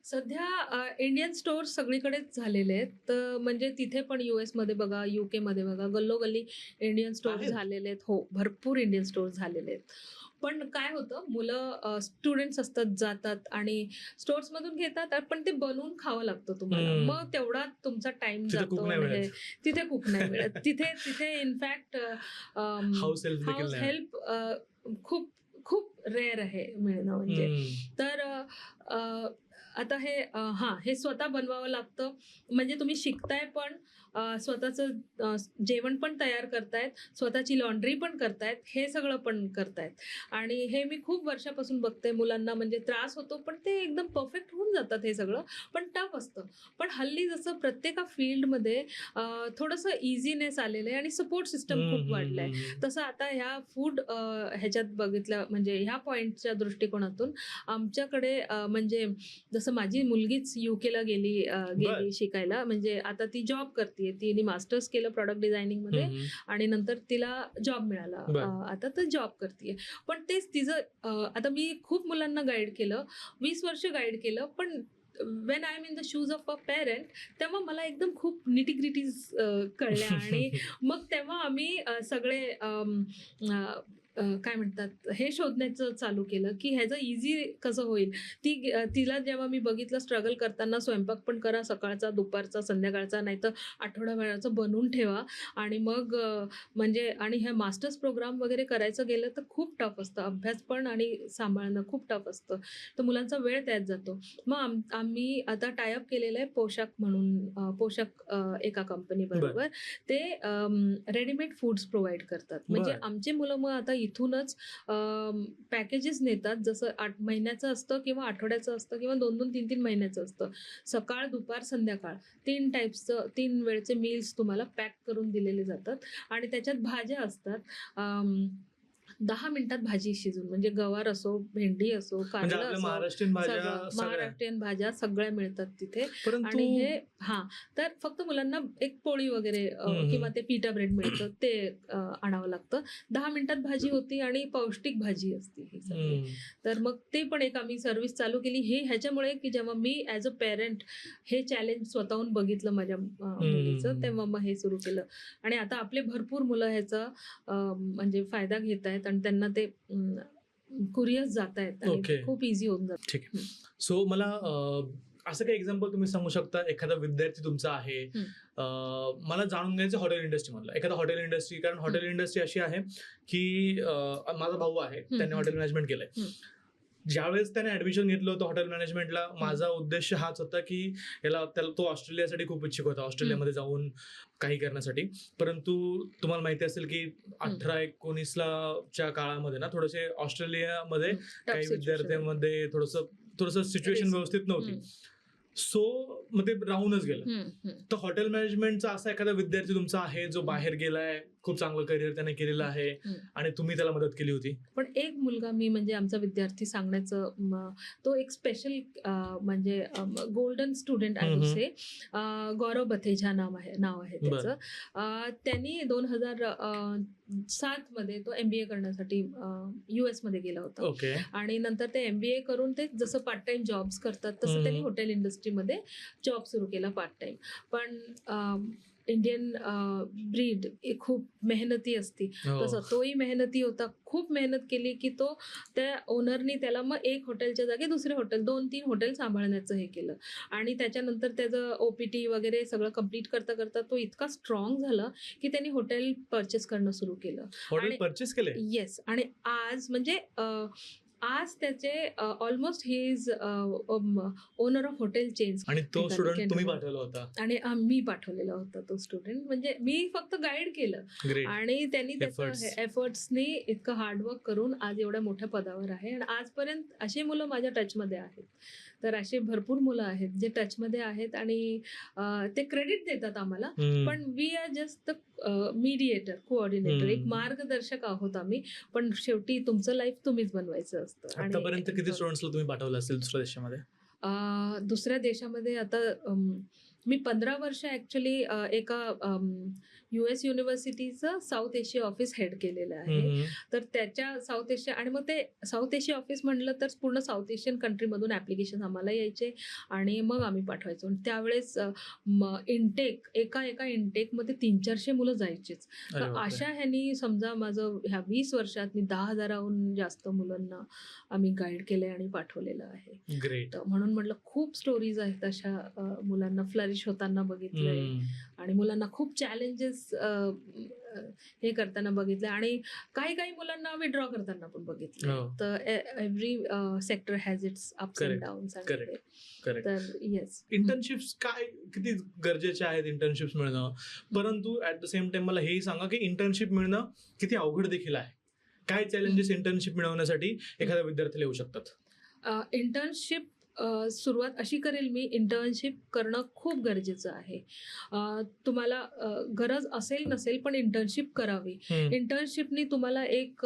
सध्या इंडियन स्टोअर्स सगळीकडेच झालेले आहेत. तर म्हणजे तिथे पण US मध्ये बघा, UK मध्ये बघा, गल्लोगल्ली इंडियन स्टोअर्स
आहेत?
झालेले आहेत. हो, भरपूर इंडियन स्टोअर्स झालेले आहेत. पण काय होतं, मुलं स्टुडंट्स असतात, जातात आणि स्टोअर्स मधून घेतात, पण ते बनवून खावं लागतं तुम्हाला. मग तेवढा तुमचा टाइम
तिथे
जातो.
cook नाही
आणि
मिळत.
तिथे कुक नाही मिळत. तिथे इनफॅक्ट
हाऊस
हेल्प खूप खूप रेअर आहे मिळणं म्हणजे. तर आता हे स्वतः बनवावं लागतं. म्हणजे तुम्ही शिकताय पण, स्वतःचं जेवण पण तयार करतायत, स्वतःची लॉन्ड्री पण करतायत, हे सगळं पण करतायत. आणि हे मी खूप वर्षापासून बघते मुलांना. म्हणजे त्रास होतो, पण ते एकदम परफेक्ट होऊन जातात हे सगळं. पण टफ असतं. पण हल्ली जसं प्रत्येक फील्डमध्ये थोडंसं इझीनेस आलेलं आहे आणि सपोर्ट सिस्टम खूप वाढलंय. तसं आता ह्या फूड ह्याच्यात बघितलं म्हणजे ह्या पॉइंटच्या दृष्टिकोनातून आमच्याकडे म्हणजे जसं माझी मुलगीच UK ला गेली शिकायला. म्हणजे आता ती जॉब करते. तिने मास्टर्स केलं प्रॉडक्ट डिझायनिंग मध्ये आणि नंतर तिला जॉब मिळाला. आता तर जॉब करते. पण तेच तिचं आता मी खूप मुलांना गाईड केलं, 20 वर्ष गाईड केलं, पण when I am in the shoes of a parent, तेव्हा मला एकदम खूप निटीग्रिटीज कळल्या. आणि मग तेव्हा आम्ही सगळे काय म्हणतात हे शोधण्याचं चालू केलं की ह्याचं इझी कसं होईल. तिला जेव्हा मी बघितलं स्ट्रगल करताना, स्वयंपाक पण करा, सकाळचा, दुपारचा, संध्याकाळचा, नाही तर आठवड्याभराचं बनवून ठेवा. आणि मग म्हणजे आणि ह्या मास्टर्स प्रोग्राम वगैरे करायचं गेलं तर खूप टफ असतं. अभ्यास पण आणि सांभाळणं खूप टफ असतं. तर मुलांचा वेळ त्यात जातो. मग आम्ही आता टायअप केलेलं आहे पोशाख म्हणून, पोशाख एका कंपनी बरोबर. ते रेडीमेड फूड्स प्रोव्हाइड करतात. म्हणजे आमची मुलं मग आता इथूनच पॅकेजेस नेतात. जसं 8 महिन्याचं असतं किंवा आठवड्याचं असतं किंवा 2-2, 3-3 महिन्याचं असतं. सकाळ, दुपार, संध्याकाळ 3 टाईप्सचं 3 वेळचे मील्स तुम्हाला पॅक करून दिलेले जातात. आणि त्याच्यात भाज्या असतात. 10 मिनिटात भाजी शिजून, म्हणजे गवार असो, भेंडी असो, कारलं असो, महाराष्ट्रीयन भाज्या सगळ्या मिळतात तिथे. आणि हे तर फक्त मुलांना एक पोळी वगैरे किंवा ते पिटा ब्रेड मिळतं ते आणावं लागतं. 10 मिनिटात भाजी होती आणि पौष्टिक भाजी असते ही सगळी. तर मग ते पण एक आम्ही सर्व्हिस चालू केली. हे ह्याच्यामुळे की जेव्हा मी ॲज अ पेरेंट हे चॅलेंज स्वतःहून बघितलं माझ्या मुलीचं, तेव्हा मग हे सुरू केलं. आणि आता आपले भरपूर मुलं ह्याचा म्हणजे फायदा घेत आहेत आणि त्यांना ते कुरिअस जात आहेत आणि ते
Okay.
खूप इझी होऊन जातं.
ठीक आहे. सो मला असं काही एक्झाम्पल तुम्ही सांगू शकता, एखादा विद्यार्थी तुमचा आहे, मला जाणून घ्यायचं हॉटेल इंडस्ट्रीमधलं एखादा हॉटेल इंडस्ट्री, कारण हॉटेल इंडस्ट्री अशी आहे की माझा भाऊ आहे, त्याने हॉटेल मॅनेजमेंट केलंय. ज्यावेळेस त्याने ऍडमिशन घेतलं होतं हॉटेल मॅनेजमेंटला, माझा उद्देश हाच होता की त्याला तो ऑस्ट्रेलियासाठी खूप इच्छुक होता, ऑस्ट्रेलियामध्ये जाऊन काही करण्यासाठी. परंतु तुम्हाला माहिती असेल की 18-19च्या काळामध्ये ना थोडेसे ऑस्ट्रेलियामध्ये काही विद्यार्थ्यांमध्ये थोडंसं सिच्युएशन व्यवस्थित नव्हती. सो मग ते राहूनच गेलं. तर हॉटेल मॅनेजमेंटचा असा एखादा विद्यार्थी तुमचा आहे जो बाहेर गेलाय, खूप चांगलं करिअर त्याने केलेलं आहे आणि तुम्ही त्याला मदत केली होती?
पण एक मुलगा मी म्हणजे आमचा विद्यार्थी सांगण्याचं तो एक स्पेशल म्हणजे गोल्डन स्टुडंट आहे से गौरव बथेजा नाव आहे त्याचं. त्यांनी 2007 मध्ये तो MBA करण्यासाठी US मध्ये गेला होता.
ओके.
आणि नंतर ते MBA करून ते जसं पार्ट टाइम जॉब्स करतात तसं त्यांनी हॉटेल इंडस्ट्रीमध्ये जॉब सुरू केला पार्ट टाइम. पण इंडियन ब्रीड खूप मेहनती असती, तसं तोही मेहनती होता. खूप मेहनत केली की तो त्या ओनरनी त्याला मग एक हॉटेलच्या जागी दुसरे हॉटेल 2-3 हॉटेल सांभाळण्याचं हे केलं. आणि त्याच्यानंतर त्याचं OPT वगैरे सगळं कम्प्लीट करता करता तो इतका स्ट्रॉंग झाला की त्यांनी हॉटेल परचेस करणं सुरू केलं.
हॉटेल परचेस केले?
येस. आणि आज म्हणजे आज त्याचे almost he is owner of hotel chains.
आणि तो स्टुडंट तुम्ही पाठवला होता?
आणि मी पाठवलेला होता तो स्टुडंट. म्हणजे मी फक्त गाईड केलं.
Great.
आणि त्यांनी त्याचं एफर्ट्सनी इतकं हार्डवर्क करून आज एवढ्या मोठ्या पदावर आहे. आणि आजपर्यंत अशी मुलं माझ्या टचमध्ये आहेत. तर अशी भरपूर मुलं आहेत जे टचमध्ये आहेत आणि ते क्रेडिट देतात आम्हाला. पण we are just the mediator, coordinator, एक मार्गदर्शक आहोत आम्ही. पण शेवटी तुमचं लाईफ तुम्हीच बनवायचं असतं.
आतापर्यंत किती स्टुडंट्सला तुम्ही पाठवलं असेल दुसऱ्या देशामध्ये?
दुसऱ्या देशामध्ये आता मी 15 वर्ष ॲक्च्युली एका US युनिव्हर्सिटीचं साऊथ एशिया ऑफिस हेड केलेलं आहे. तर त्याच्या साऊथ एशिया आणि मग ते साऊथ एशिया ऑफिस म्हणलं तर पूर्ण साऊथ एशियन कंट्रीमधून ॲप्लिकेशन आम्हाला यायचे आणि मग आम्ही पाठवायचो. आणि त्यावेळेस इंटेक एका इंटेकमध्ये 300-400 मुलं जायचेच. तर अशा ह्यानी समजा माझं ह्या 20 वर्षात मी 10,000हून जास्त मुलांना आम्ही गाईड केलंय आणि पाठवलेलं आहे.
ग्रेट.
म्हणून म्हटलं खूप स्टोरीज आहेत अशा मुलांना फ्लरिश होताना बघितलंय आणि मुलांना खूप चॅलेंजेस हे करताना बघितलं आणि काही मुलांना विड्रॉ करताना पण बघितलं. तर every sector has its ups and downs. तर येस,
इंटर्नशिप्स काय किती गरजेचे आहेत इंटर्नशिप्स मिळणं, परंतु ऍट द सेम टाइम मला हेही सांगा की इंटर्नशिप मिळणं किती अवघड देखील आहे. काय चॅलेंजेस इंटर्नशिप मिळवण्यासाठी एखाद्या विद्यार्थ्याला येऊ शकतात?
इंटर्नशिप सुरुवात अशी करेल मी, इंटर्नशिप करणं खूप गरजेचं आहे. तुम्हाला गरज असेल नसेल पण इंटर्नशिप करावी. इंटर्नशिपनी तुम्हाला एक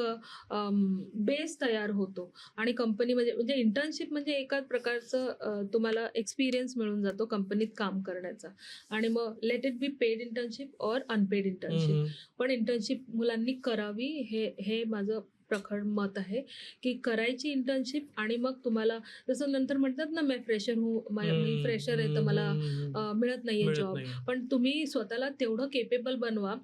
बेस तयार होतो आणि कंपनी म्हणजे इंटर्नशिप म्हणजे एका प्रकारचं तुम्हाला एक्सपिरियन्स मिळून जातो कंपनीत काम करण्याचा. आणि मग let it be paid internship or unpaid internship, पण इंटर्नशिप मुलांनी करावी हे माझं प्रखर मत आहे की करायची इंटर्नशिप. आणि मग तुम्हाला जसं नंतर म्हणतात ना, मी फ्रेशर आहे तर मला मिळत नाहीये जॉब, पण तुम्ही स्वतःला तेवढं केपेबल बनवा,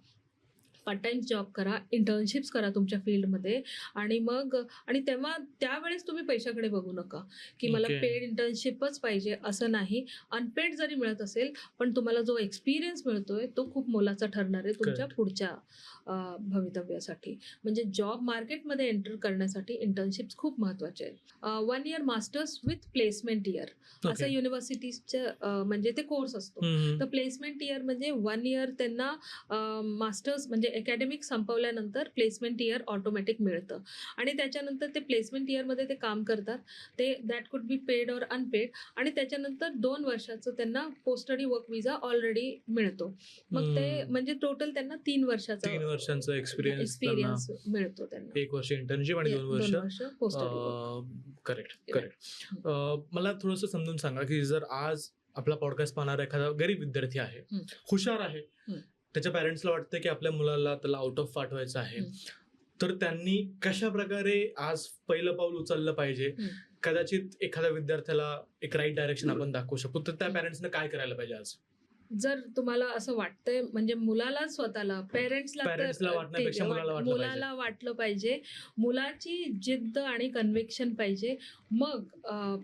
पार्ट टाइम जॉब करा, इंटर्नशिप्स करा तुमच्या फील्डमध्ये. आणि मग त्यावेळेस तुम्ही पैशाकडे बघू नका की मला पेड इंटर्नशिपच पाहिजे असं नाही. अनपेड जरी मिळत असेल पण तुम्हाला जो एक्सपिरियन्स मिळतोय तो खूप मोलाचा ठरणार आहे तुमच्या पुढच्या भवितव्यासाठी. म्हणजे जॉब मार्केटमध्ये एंटर करण्यासाठी इंटर्नशिप्स खूप महत्वाचे आहेत. 1 year masters with placement year असं युनिव्हर्सिटीजचं म्हणजे ते कोर्स असतो. तर प्लेसमेंट इयर म्हणजे 1 year त्यांना मास्टर्स म्हणजे अकॅडमिक संपवल्यानंतर प्लेसमेंट इयर ऑटोमॅटिक मिळतं आणि त्याच्यानंतर ते प्लेसमेंट इयरमध्ये ते काम करतात. ते that could be paid or unpaid. आणि त्याच्यानंतर 2 वर्षाचं त्यांना पोस्ट स्टडी वर्क विजा ऑलरेडी मिळतो. मग ते म्हणजे टोटल त्यांना 3 वर्षाचा एक्सपिरियन्स मिळतो त्यांना.
1 वर्ष इंटर्नशिप आणि 2 वर्ष
पोस्ट स्टडी वर्क.
करेक्ट. मला थोडंसं समजून सांगा की जर आज आपला पॉडकास्ट पाहणारा एखादा गरीब विद्यार्थी आहे, हुशार आहे, त्याच्या पॅरेंट्सला वाटतं की आपल्या मुलाला त्याला आउट ऑफ पाठवायचं आहे, तर त्यांनी कशा प्रकारे आज पहिलं पाऊल उचललं पाहिजे? कदाचित एखाद्या विद्यार्थ्याला एक राईट डायरेक्शन आपण दाखवू शकतो, तर त्या पॅरेंट्सने काय करायला पाहिजे आज?
जर तुम्हाला असं वाटतंय म्हणजे मुलाला स्वतःला पेरेंट्सला
Parentsला वाटण्यापेक्षा मुलाला वाटलं पाहिजे.
मुलाला वाटलं पाहिजे, मुलाची जिद्द आणि कन्व्हिक्शन पाहिजे. मग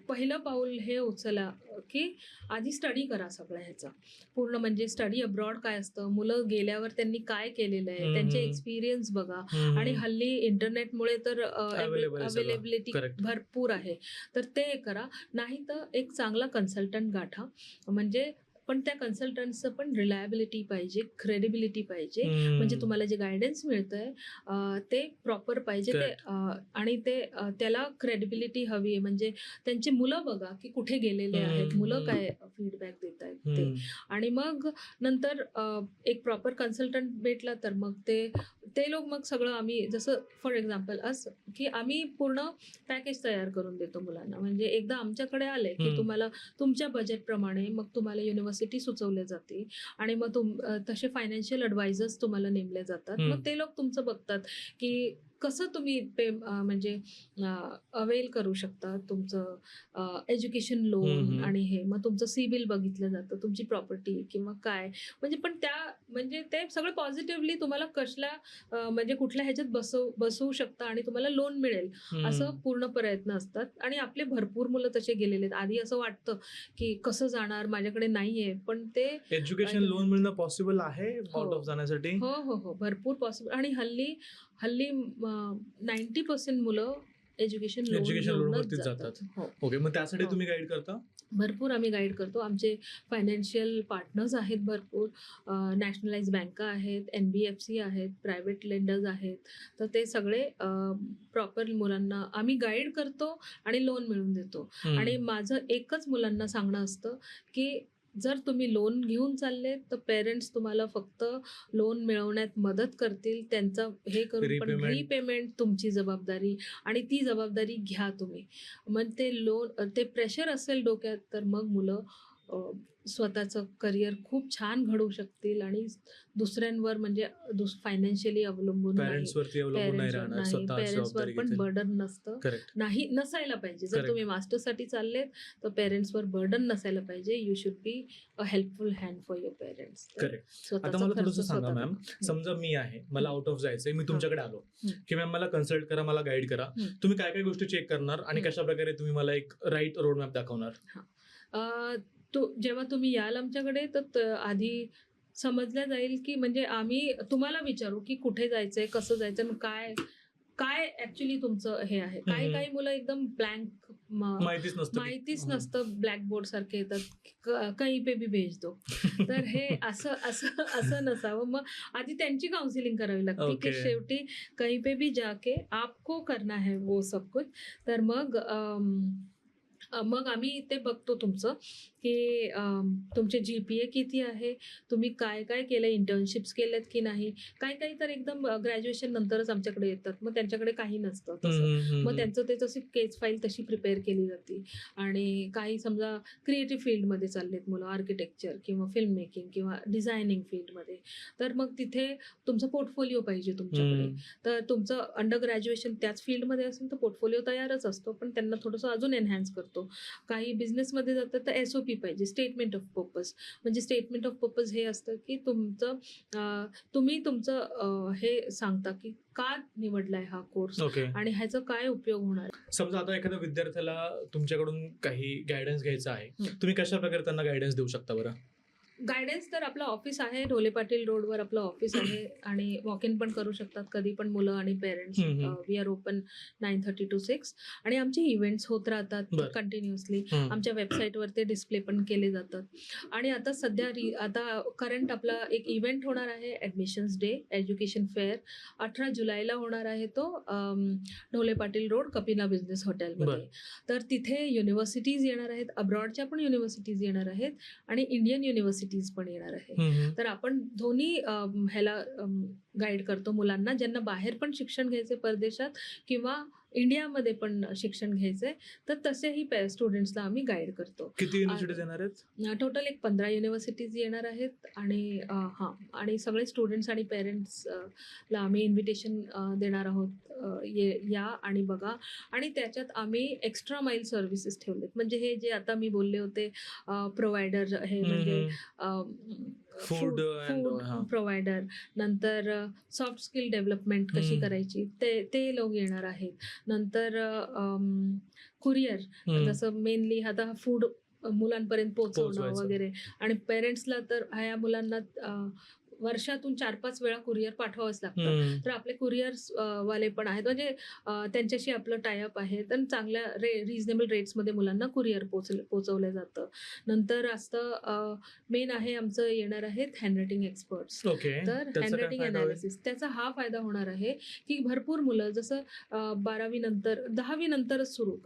पहिलं पाऊल हे उचला की आधी स्टडी करा सगळं ह्याचं पूर्ण, म्हणजे स्टडी अब्रॉड काय असतं, मुलं गेल्यावर त्यांनी काय केलेलं आहे, त्यांचे
हम्म.
एक्सपिरियन्स बघा.
हम्म.
आणि हल्ली इंटरनेटमुळे तर
Available आहे सगळं.
Availability
Correct.
भरपूर आहे, तर ते करा. नाही तर एक चांगला कन्सल्टंट गाठा, म्हणजे पण त्या कन्सल्टंटचं पण रिलायबिलिटी पाहिजे, क्रेडिबिलिटी पाहिजे. म्हणजे तुम्हाला जे गायडन्स मिळतंय ते प्रॉपर पाहिजे ते
Correct.
आणि ते त्याला क्रेडिबिलिटी हवी आहे. म्हणजे त्यांची मुलं बघा की कुठे गेलेले आहेत, मुलं काय फीडबॅक देत आहेत ते. आणि मग नंतर एक प्रॉपर कन्सल्टंट भेटला तर मग ते लोक मग सगळं आम्ही, जसं फॉर एक्झाम्पल असं की आम्ही पूर्ण पॅकेज तयार करून देतो मुलांना. म्हणजे एकदा आमच्याकडे आले की तुम्हाला तुमच्या बजेटप्रमाणे मग तुम्हाला युनिव्हर्सिटी सुचवल्या जाते आणि मग तसे फायनान्शियल ॲडवायझर्स तुम्हाला नेमले जातात. मग ते लोक तुमचं बघतात की कसं तुम्ही म्हणजे अवेल करू शकता तुमचं एज्युकेशन लोन आणि हे. मग तुमचं सिबिल बघितलं जातं, तुमची प्रॉपर्टी किंवा काय, म्हणजे पण म्हणजे ते सगळं पॉझिटिव्हली तुम्हाला म्हणजे कुठल्या ह्याच्यात बसवू शकता आणि तुम्हाला लोन मिळेल असं पूर्ण प्रयत्न असतात. आणि आपले भरपूर मुलं तसे गेलेले आहेत. आधी असं वाटतं की कसं जाणार, माझ्याकडे नाहीये, पण ते
एज्युकेशन लोन मिळणं पॉसिबल आहे आउट ऑफ जाण्यासाठी.
हो भरपूर पॉसिबल. आणि हल्ली 90% मुलं एज्युकेशन
लोन वरतीच जातात. ओके, मग त्यासाठी तुम्ही गाईड करता?
भरपूर आम्ही गाईड करतो. आमचे फायनान्शियल पार्टनर्स आहेत भरपूर, नॅशनलाइज बँका आहेत, NBFC आहेत, प्रायव्हेट लेंडर्स आहेत. तर ते सगळे प्रॉपर मुलांना आम्ही गाईड करतो आणि लोन मिळवून देतो. आणि माझं एकच मुलांना सांगणं असतं की जर तुम्ही लोन घेऊन चालले तर पेरेंट्स तुम्हाला फक्त लोन मिळवण्यात मदत करतील, त्यांचं हे करून, पण रिपेमेंट तुमची जबाबदारी आणि ती जबाबदारी घ्या तुम्ही. मग ते प्रेशर असेल डोक्यात तर मग मुलं स्वतःचं करिअर खूप छान घडवू शकतील आणि दुसऱ्यांवर म्हणजे फायनान्शियली अवलंबून पेरेंट्सवर पण बर्डन नसतं, नाही नसायला पाहिजे. जर तुम्ही मास्टर्ससाठी चाललेत तर पेरेंट्सवर बर्डन नसायला पाहिजे. You should be a helpful hand for your parents.
आता मला थोडंसं सांगा मॅम, समजा मी आहे, मला आउट ऑफ जायचंय, मी तुमच्याकडे आलो की मॅम मला कन्सल्ट करा, मला गाईड करा, तुम्ही काय काय गोष्टी चेक करणार आणि कशा प्रकारे तुम्ही मला एक राईट रोड मॅप दाखवणार?
जेव्हा तुम्ही याल आमच्याकडे तर आधी समजलं जाईल की म्हणजे आम्ही तुम्हाला विचारू की कुठे जायचंय, कसं जायचं, काय ऍक्च्युली तुमचं हे आहे. काही मुलं एकदम ब्लँक, माहितीच नसतं, ब्लॅकबोर्ड सारखे येतात, कहीं पे भी भेज दो. तर हे असं नसावं. मग आधी त्यांची काउन्सिलिंग करावी लागते की शेवटी कहीं पे भी जाके आपको करना है वो सब कुछ. तर मग आम्ही ते बघतो तुमचं की तुमचे GPA किती आहे, तुम्ही काय काय केलं, इंटर्नशिप्स केल्यात की नाही. काही तर एकदम ग्रॅज्युएशन नंतरच आमच्याकडे येतात, मग त्यांच्याकडे काही नसतं तसं. मग त्यांचं ते तशी केस फाईल तशी प्रिपेअर केली जाते. आणि काही समजा क्रिएटिव्ह फील्डमध्ये चाललेत मुलं, आर्किटेक्चर किंवा फिल्म मेकिंग किंवा डिझायनिंग फील्डमध्ये, तर मग तिथे तुमचा पोर्टफोलिओ पाहिजे तुमच्याकडे. तर तुमचं अंडर ग्रॅज्युएशन त्याच फील्डमध्ये असेल तर पोर्टफोलिओ तयारच असतो, पण त्यांना थोडंसं अजून एनहॅन्स करतो. काही बिझनेसमध्ये जातात तर SOP पाहिजे, स्टेटमेंट ऑफ पर्पज. म्हणजे स्टेटमेंट ऑफ पर्पज हे असतं की तुम्ही तुमचं हे सांगता की का निवडलाय हा कोर्स आणि ह्याचा काय उपयोग होणार.
समजा आता एखाद्या विद्यार्थ्याला तुमच्याकडून काही गायडन्स घ्यायचा आहे, तुम्ही कशा प्रकारे त्यांना गायडन्स देऊ शकता बरं?
गायडन्स तर आपलं ऑफिस आहे, ढोले पाटील रोडवर आपलं ऑफिस आहे आणि वॉक इन पण करू शकतात कधी पण मुलं आणि parents. We are open 9:30 to 6. आणि आमचे इव्हेंट्स होत राहतात कंटिन्युअसली. आमच्या वेबसाईटवर ते डिस्प्ले पण केले जातात. आणि आता सध्या आता करंट आपला एक इव्हेंट होणार आहे, ॲडमिशन्स डे एज्युकेशन फेअर, 18 जुलैला होणार आहे तो, ढोले पाटील रोड कपिला बिझनेस हॉटेलमध्ये. तर तिथे युनिव्हर्सिटीज येणार आहेत, अब्रॉडच्या पण युनिव्हर्सिटीज येणार आहेत आणि इंडियन युनिव्हर्सिटीज पण येणार आहे. तर आपण दोन्ही ह्याला गाईड करतो मुलांना ज्यांना बाहेर पण शिक्षण घ्यायचे परदेशात किंवा इंडियामध्ये पण शिक्षण घ्यायचंय, तर तसेही स्टुडंट्सला आम्ही गाईड करतो.
किती युनिव्हर्सिटीज येणार आहेत?
टोटल एक 15 युनिव्हर्सिटीज येणार आहेत आणि आणि सगळे स्टुडंट्स आणि पेरेंट्सला आम्ही इन्व्हिटेशन देणार आहोत. या आणि बघा. आणि त्याच्यात आम्ही एक्स्ट्रा माईल सर्व्हिसेस ठेवलेत. म्हणजे हे जे आता मी बोलले होते प्रोव्हायडर हे म्हणजे
फूड
प्रोव्हायडर, नंतर सॉफ्ट स्किल डेव्हलपमेंट कशी करायची ते लोक येणार आहेत. नंतर कुरिअर, जसं मेनली आता फूड मुलांपर्यंत पोहोचवणं वगैरे. आणि पेरेंट्सला तर ह्या मुलांना वर्षातून 4-5 वेळा कुरिअर पाठवावंच लागतं. तर आपले कुरिअर्स वाले पण आहेत. म्हणजे त्यांच्याशी आपलं टायअप आहे. तर चांगल्या रिजनेबल रेट्समध्ये मुलांना कुरिअर पोचवलं जातं. नंतर असतं मेन आहे आमचं येणार आहेत हँडरायटिंग एक्सपर्ट्स. तर हँडरायटिंग अनालिसिस त्याचा हा फायदा होणार आहे की भरपूर मुलं जसं 12वी नंतर 10वी नंतरच सुरू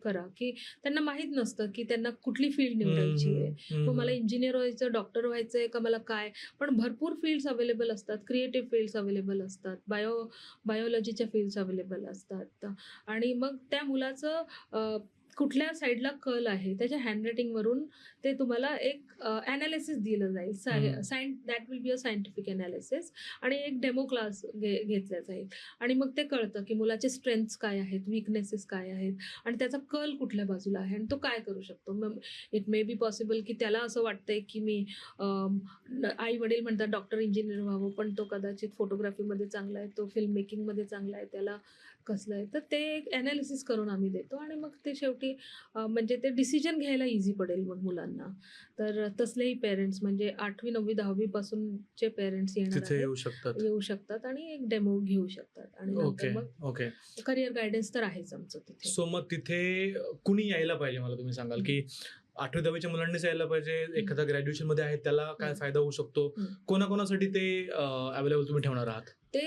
करा की त्यांना माहीत नसतं की त्यांना कुठली फील्ड निवडायची आहे. मग मला इंजिनियर व्हायचं, डॉक्टर व्हायचं आहे का मला काय. पण भरपूर फील्ड्स अवेलेबल असतात, क्रिएटिव्ह फील्ड्स अवेलेबल असतात, बायोलॉजीच्या फील्ड्स अवेलेबल असतात. आणि मग त्या मुलाचं कुठल्या साईडला कल आहे त्याच्या हँडरायटिंगवरून ते तुम्हाला एक ॲनालिसिस दिलं जाईल. That will be a scientific analysis. आणि एक डेमो क्लास घेतला जाईल. आणि मग ते कळतं की मुलाचे स्ट्रेंथ्स काय आहेत, विकनेसेस काय आहेत आणि त्याचा कल कुठल्या बाजूला आहे आणि तो काय करू शकतो. मग इट मे बी पॉसिबल की त्याला असं वाटतंय की मी आई वडील म्हणतात डॉक्टर इंजिनियर व्हावं, पण तो कदाचित फोटोग्राफीमध्ये चांगला आहे, तो फिल्म मेकिंगमध्ये चांगला आहे, त्याला कसलं आहे. तर ते एक ॲनालिसिस करून आम्ही देतो आणि मग ते शेवटी म्हणजे ते डिसिजन घ्यायला इझी पडेल मग मुलांना. तर तसलेही पेरेंट्स म्हणजे 8वी 9वी 10वी पासूनचे पेरेंट्स येणार येऊ शकतात आणि एक डेमो घेऊ शकतात. आणि नंतर मग करिअर गायडन्स तर आहेच आमचं तिथे.
सो मग तिथे कुणी यायला पाहिजे मला तुम्ही सांगाल की 8वी 10वीच्या मुलांनीच यायला पाहिजे, एखादा ग्रॅज्युएशन मध्ये आहे त्याला काय फायदा होऊ शकतो, कोणाकोणासाठी ते अवेलेबल तुम्ही ठेवणार आहात?
ते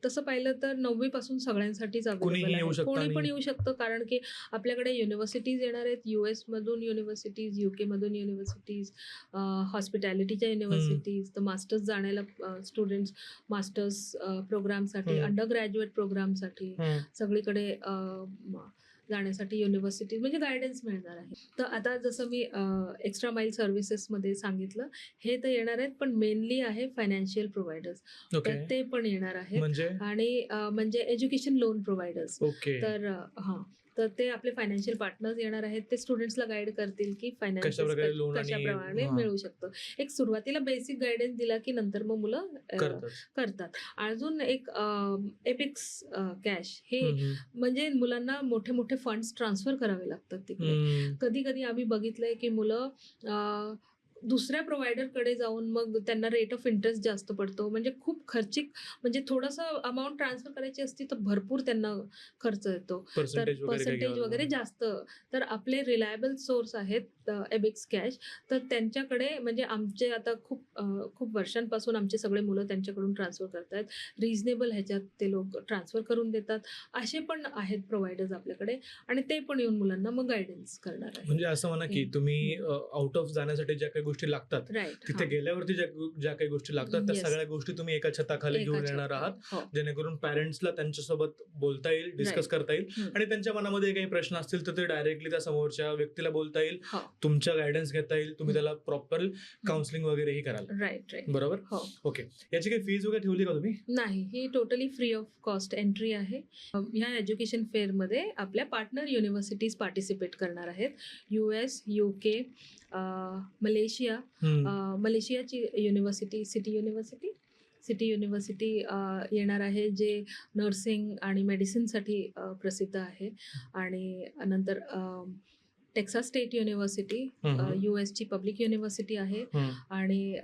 तसं पाहिलं तर 9वी पासून सगळ्यांसाठीच अवेलेबल आहे. कोणी पण येऊ शकतं कारण की आपल्याकडे युनिव्हर्सिटीज येणार आहेत. US मधून युनिव्हर्सिटीज, UK मधून युनिव्हर्सिटीज, हॉस्पिटॅलिटीच्या युनिव्हर्सिटीज, तर मास्टर्स जाण्याला स्टुडंट्स मास्टर्स प्रोग्रामसाठी, अंडर ग्रॅज्युएट प्रोग्रामसाठी सगळीकडे जाण्यासाठी युनिव्हर्सिटीज म्हणजे गायडन्स मिळणार आहे. तर आता जसं मी एक्स्ट्रा माईल सर्व्हिसेसमध्ये सांगितलं हे तर येणार आहेत, पण मेनली आहे फायनान्शियल प्रोव्हायडर्स. तर ते पण येणार आहेत. आणि म्हणजे एज्युकेशन लोन प्रोव्हायडर्स. तर ते आपले फायनान्शियल पार्टनर्स येणार आहेत. ते स्टुडंट्सला गाईड करतील की फायनान्स कशाप्रमाणे मिळू शकतं. एक सुरुवातीला बेसिक गायडन्स दिला की नंतर मग मुलं करतात. अजून एक एपिक्स कॅश हे म्हणजे मुलांना मोठे मोठे फंड्स ट्रान्सफर करावे लागतात तिकडे. कधी कधी आम्ही बघितलंय की मुलं दुसऱ्या प्रोव्हायडरकडे जाऊन मग त्यांना रेट ऑफ इंटरेस्ट जास्त पडतो. म्हणजे खूप खर्चिक, म्हणजे थोडंसं अमाऊंट ट्रान्सफर करायची असती तर भरपूर त्यांना खर्च येतो. तर पर्सेंटेज वगैरे जास्त. तर आपले रिलायबल सोर्स आहेत एबिक्स कॅश. तर त्यांच्याकडे म्हणजे आमचे आता खूप वर्षांपासून आमचे सगळे मुलं त्यांच्याकडून ट्रान्सफर करतायत. रिजनेबल ह्याच्यात ते लोक ट्रान्सफर करून देतात. असे पण आहेत प्रोव्हायडर्स आपल्याकडे आणि ते पण येऊन मुलांना मग गायडन्स करणार आहे.
म्हणजे असं म्हणा की तुम्ही आउट ऑफ जाण्यासाठी ज्या काही गोष्टी लागतात, तिथे गेल्यावरती ज्या काही गोष्टी लागतात त्या सगळ्या गोष्टी तुम्ही एका छताखाली घेऊन येणार आहात, जेणेकरून पॅरेंट्सला त्यांच्यासोबत बोलता येईल, डिस्कस करता येईल आणि त्यांच्या मनामध्ये काही प्रश्न असतील तर ते डायरेक्टली त्या समोरच्या व्यक्तीला बोलता येईल, तुमच्या गायडन्स घेता येईल, तुम्ही त्याला प्रॉपर काउन्सिलिंग वगैरेही कराल. राईट. बरोबर. ओके. याची काही फीज वगैरे ठेवली का तुम्ही?
नाही, ही totally free of cost entry आहे. ह्या एज्युकेशन फेअरमध्ये आपल्या पार्टनर युनिव्हर्सिटीज पार्टिसिपेट करणार आहेत. US, UK, मलेशियाची युनिव्हर्सिटी सिटी युनिव्हर्सिटी येणार आहे, जे नर्सिंग आणि मेडिसिनसाठी प्रसिद्ध आहे. आणि नंतर टेक्सास स्टेट युनिव्हर्सिटी USची पब्लिक युनिव्हर्सिटी आहे. आणि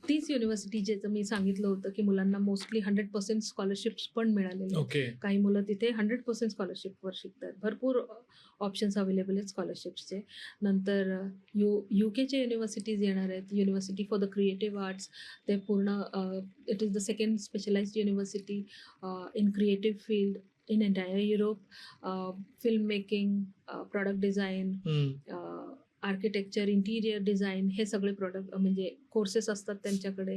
तीच युनिव्हर्सिटी ज्याचं मी सांगितलं होतं की मुलांना मोस्टली 100% स्कॉलरशिप्स पण मिळालेले. काही मुलं तिथे 100% स्कॉलरशिपवर शिकतात. भरपूर ऑप्शन्स अवेलेबल आहेत स्कॉलरशिप्सचे. नंतर UKचे युनिव्हर्सिटीज येणार आहेत. University for the creative arts. ते पूर्ण it is the second specialised university in creative field in entire Europe. Film making, product design, architecture, interior design हे सगळे प्रोडक्ट म्हणजे कोर्सेस असतात त्यांच्याकडे.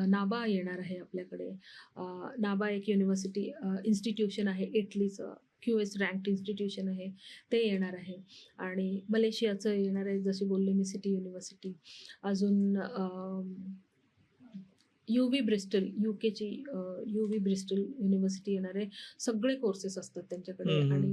नाबा येणार आहे आपल्याकडे. नाबा एक युनिव्हर्सिटी इन्स्टिट्यूशन आहे इटलीचं, QS रँक्ड इन्स्टिट्यूशन आहे, ते येणार आहे. आणि मलेशियाचं येणार आहे, जशी बोलले मी सिटी युनिव्हर्सिटी. अजून UV ब्रिस्टल, UKची UV ब्रिस्टल युनिव्हर्सिटी येणार आहे. सगळे कोर्सेस असतात त्यांच्याकडे आणि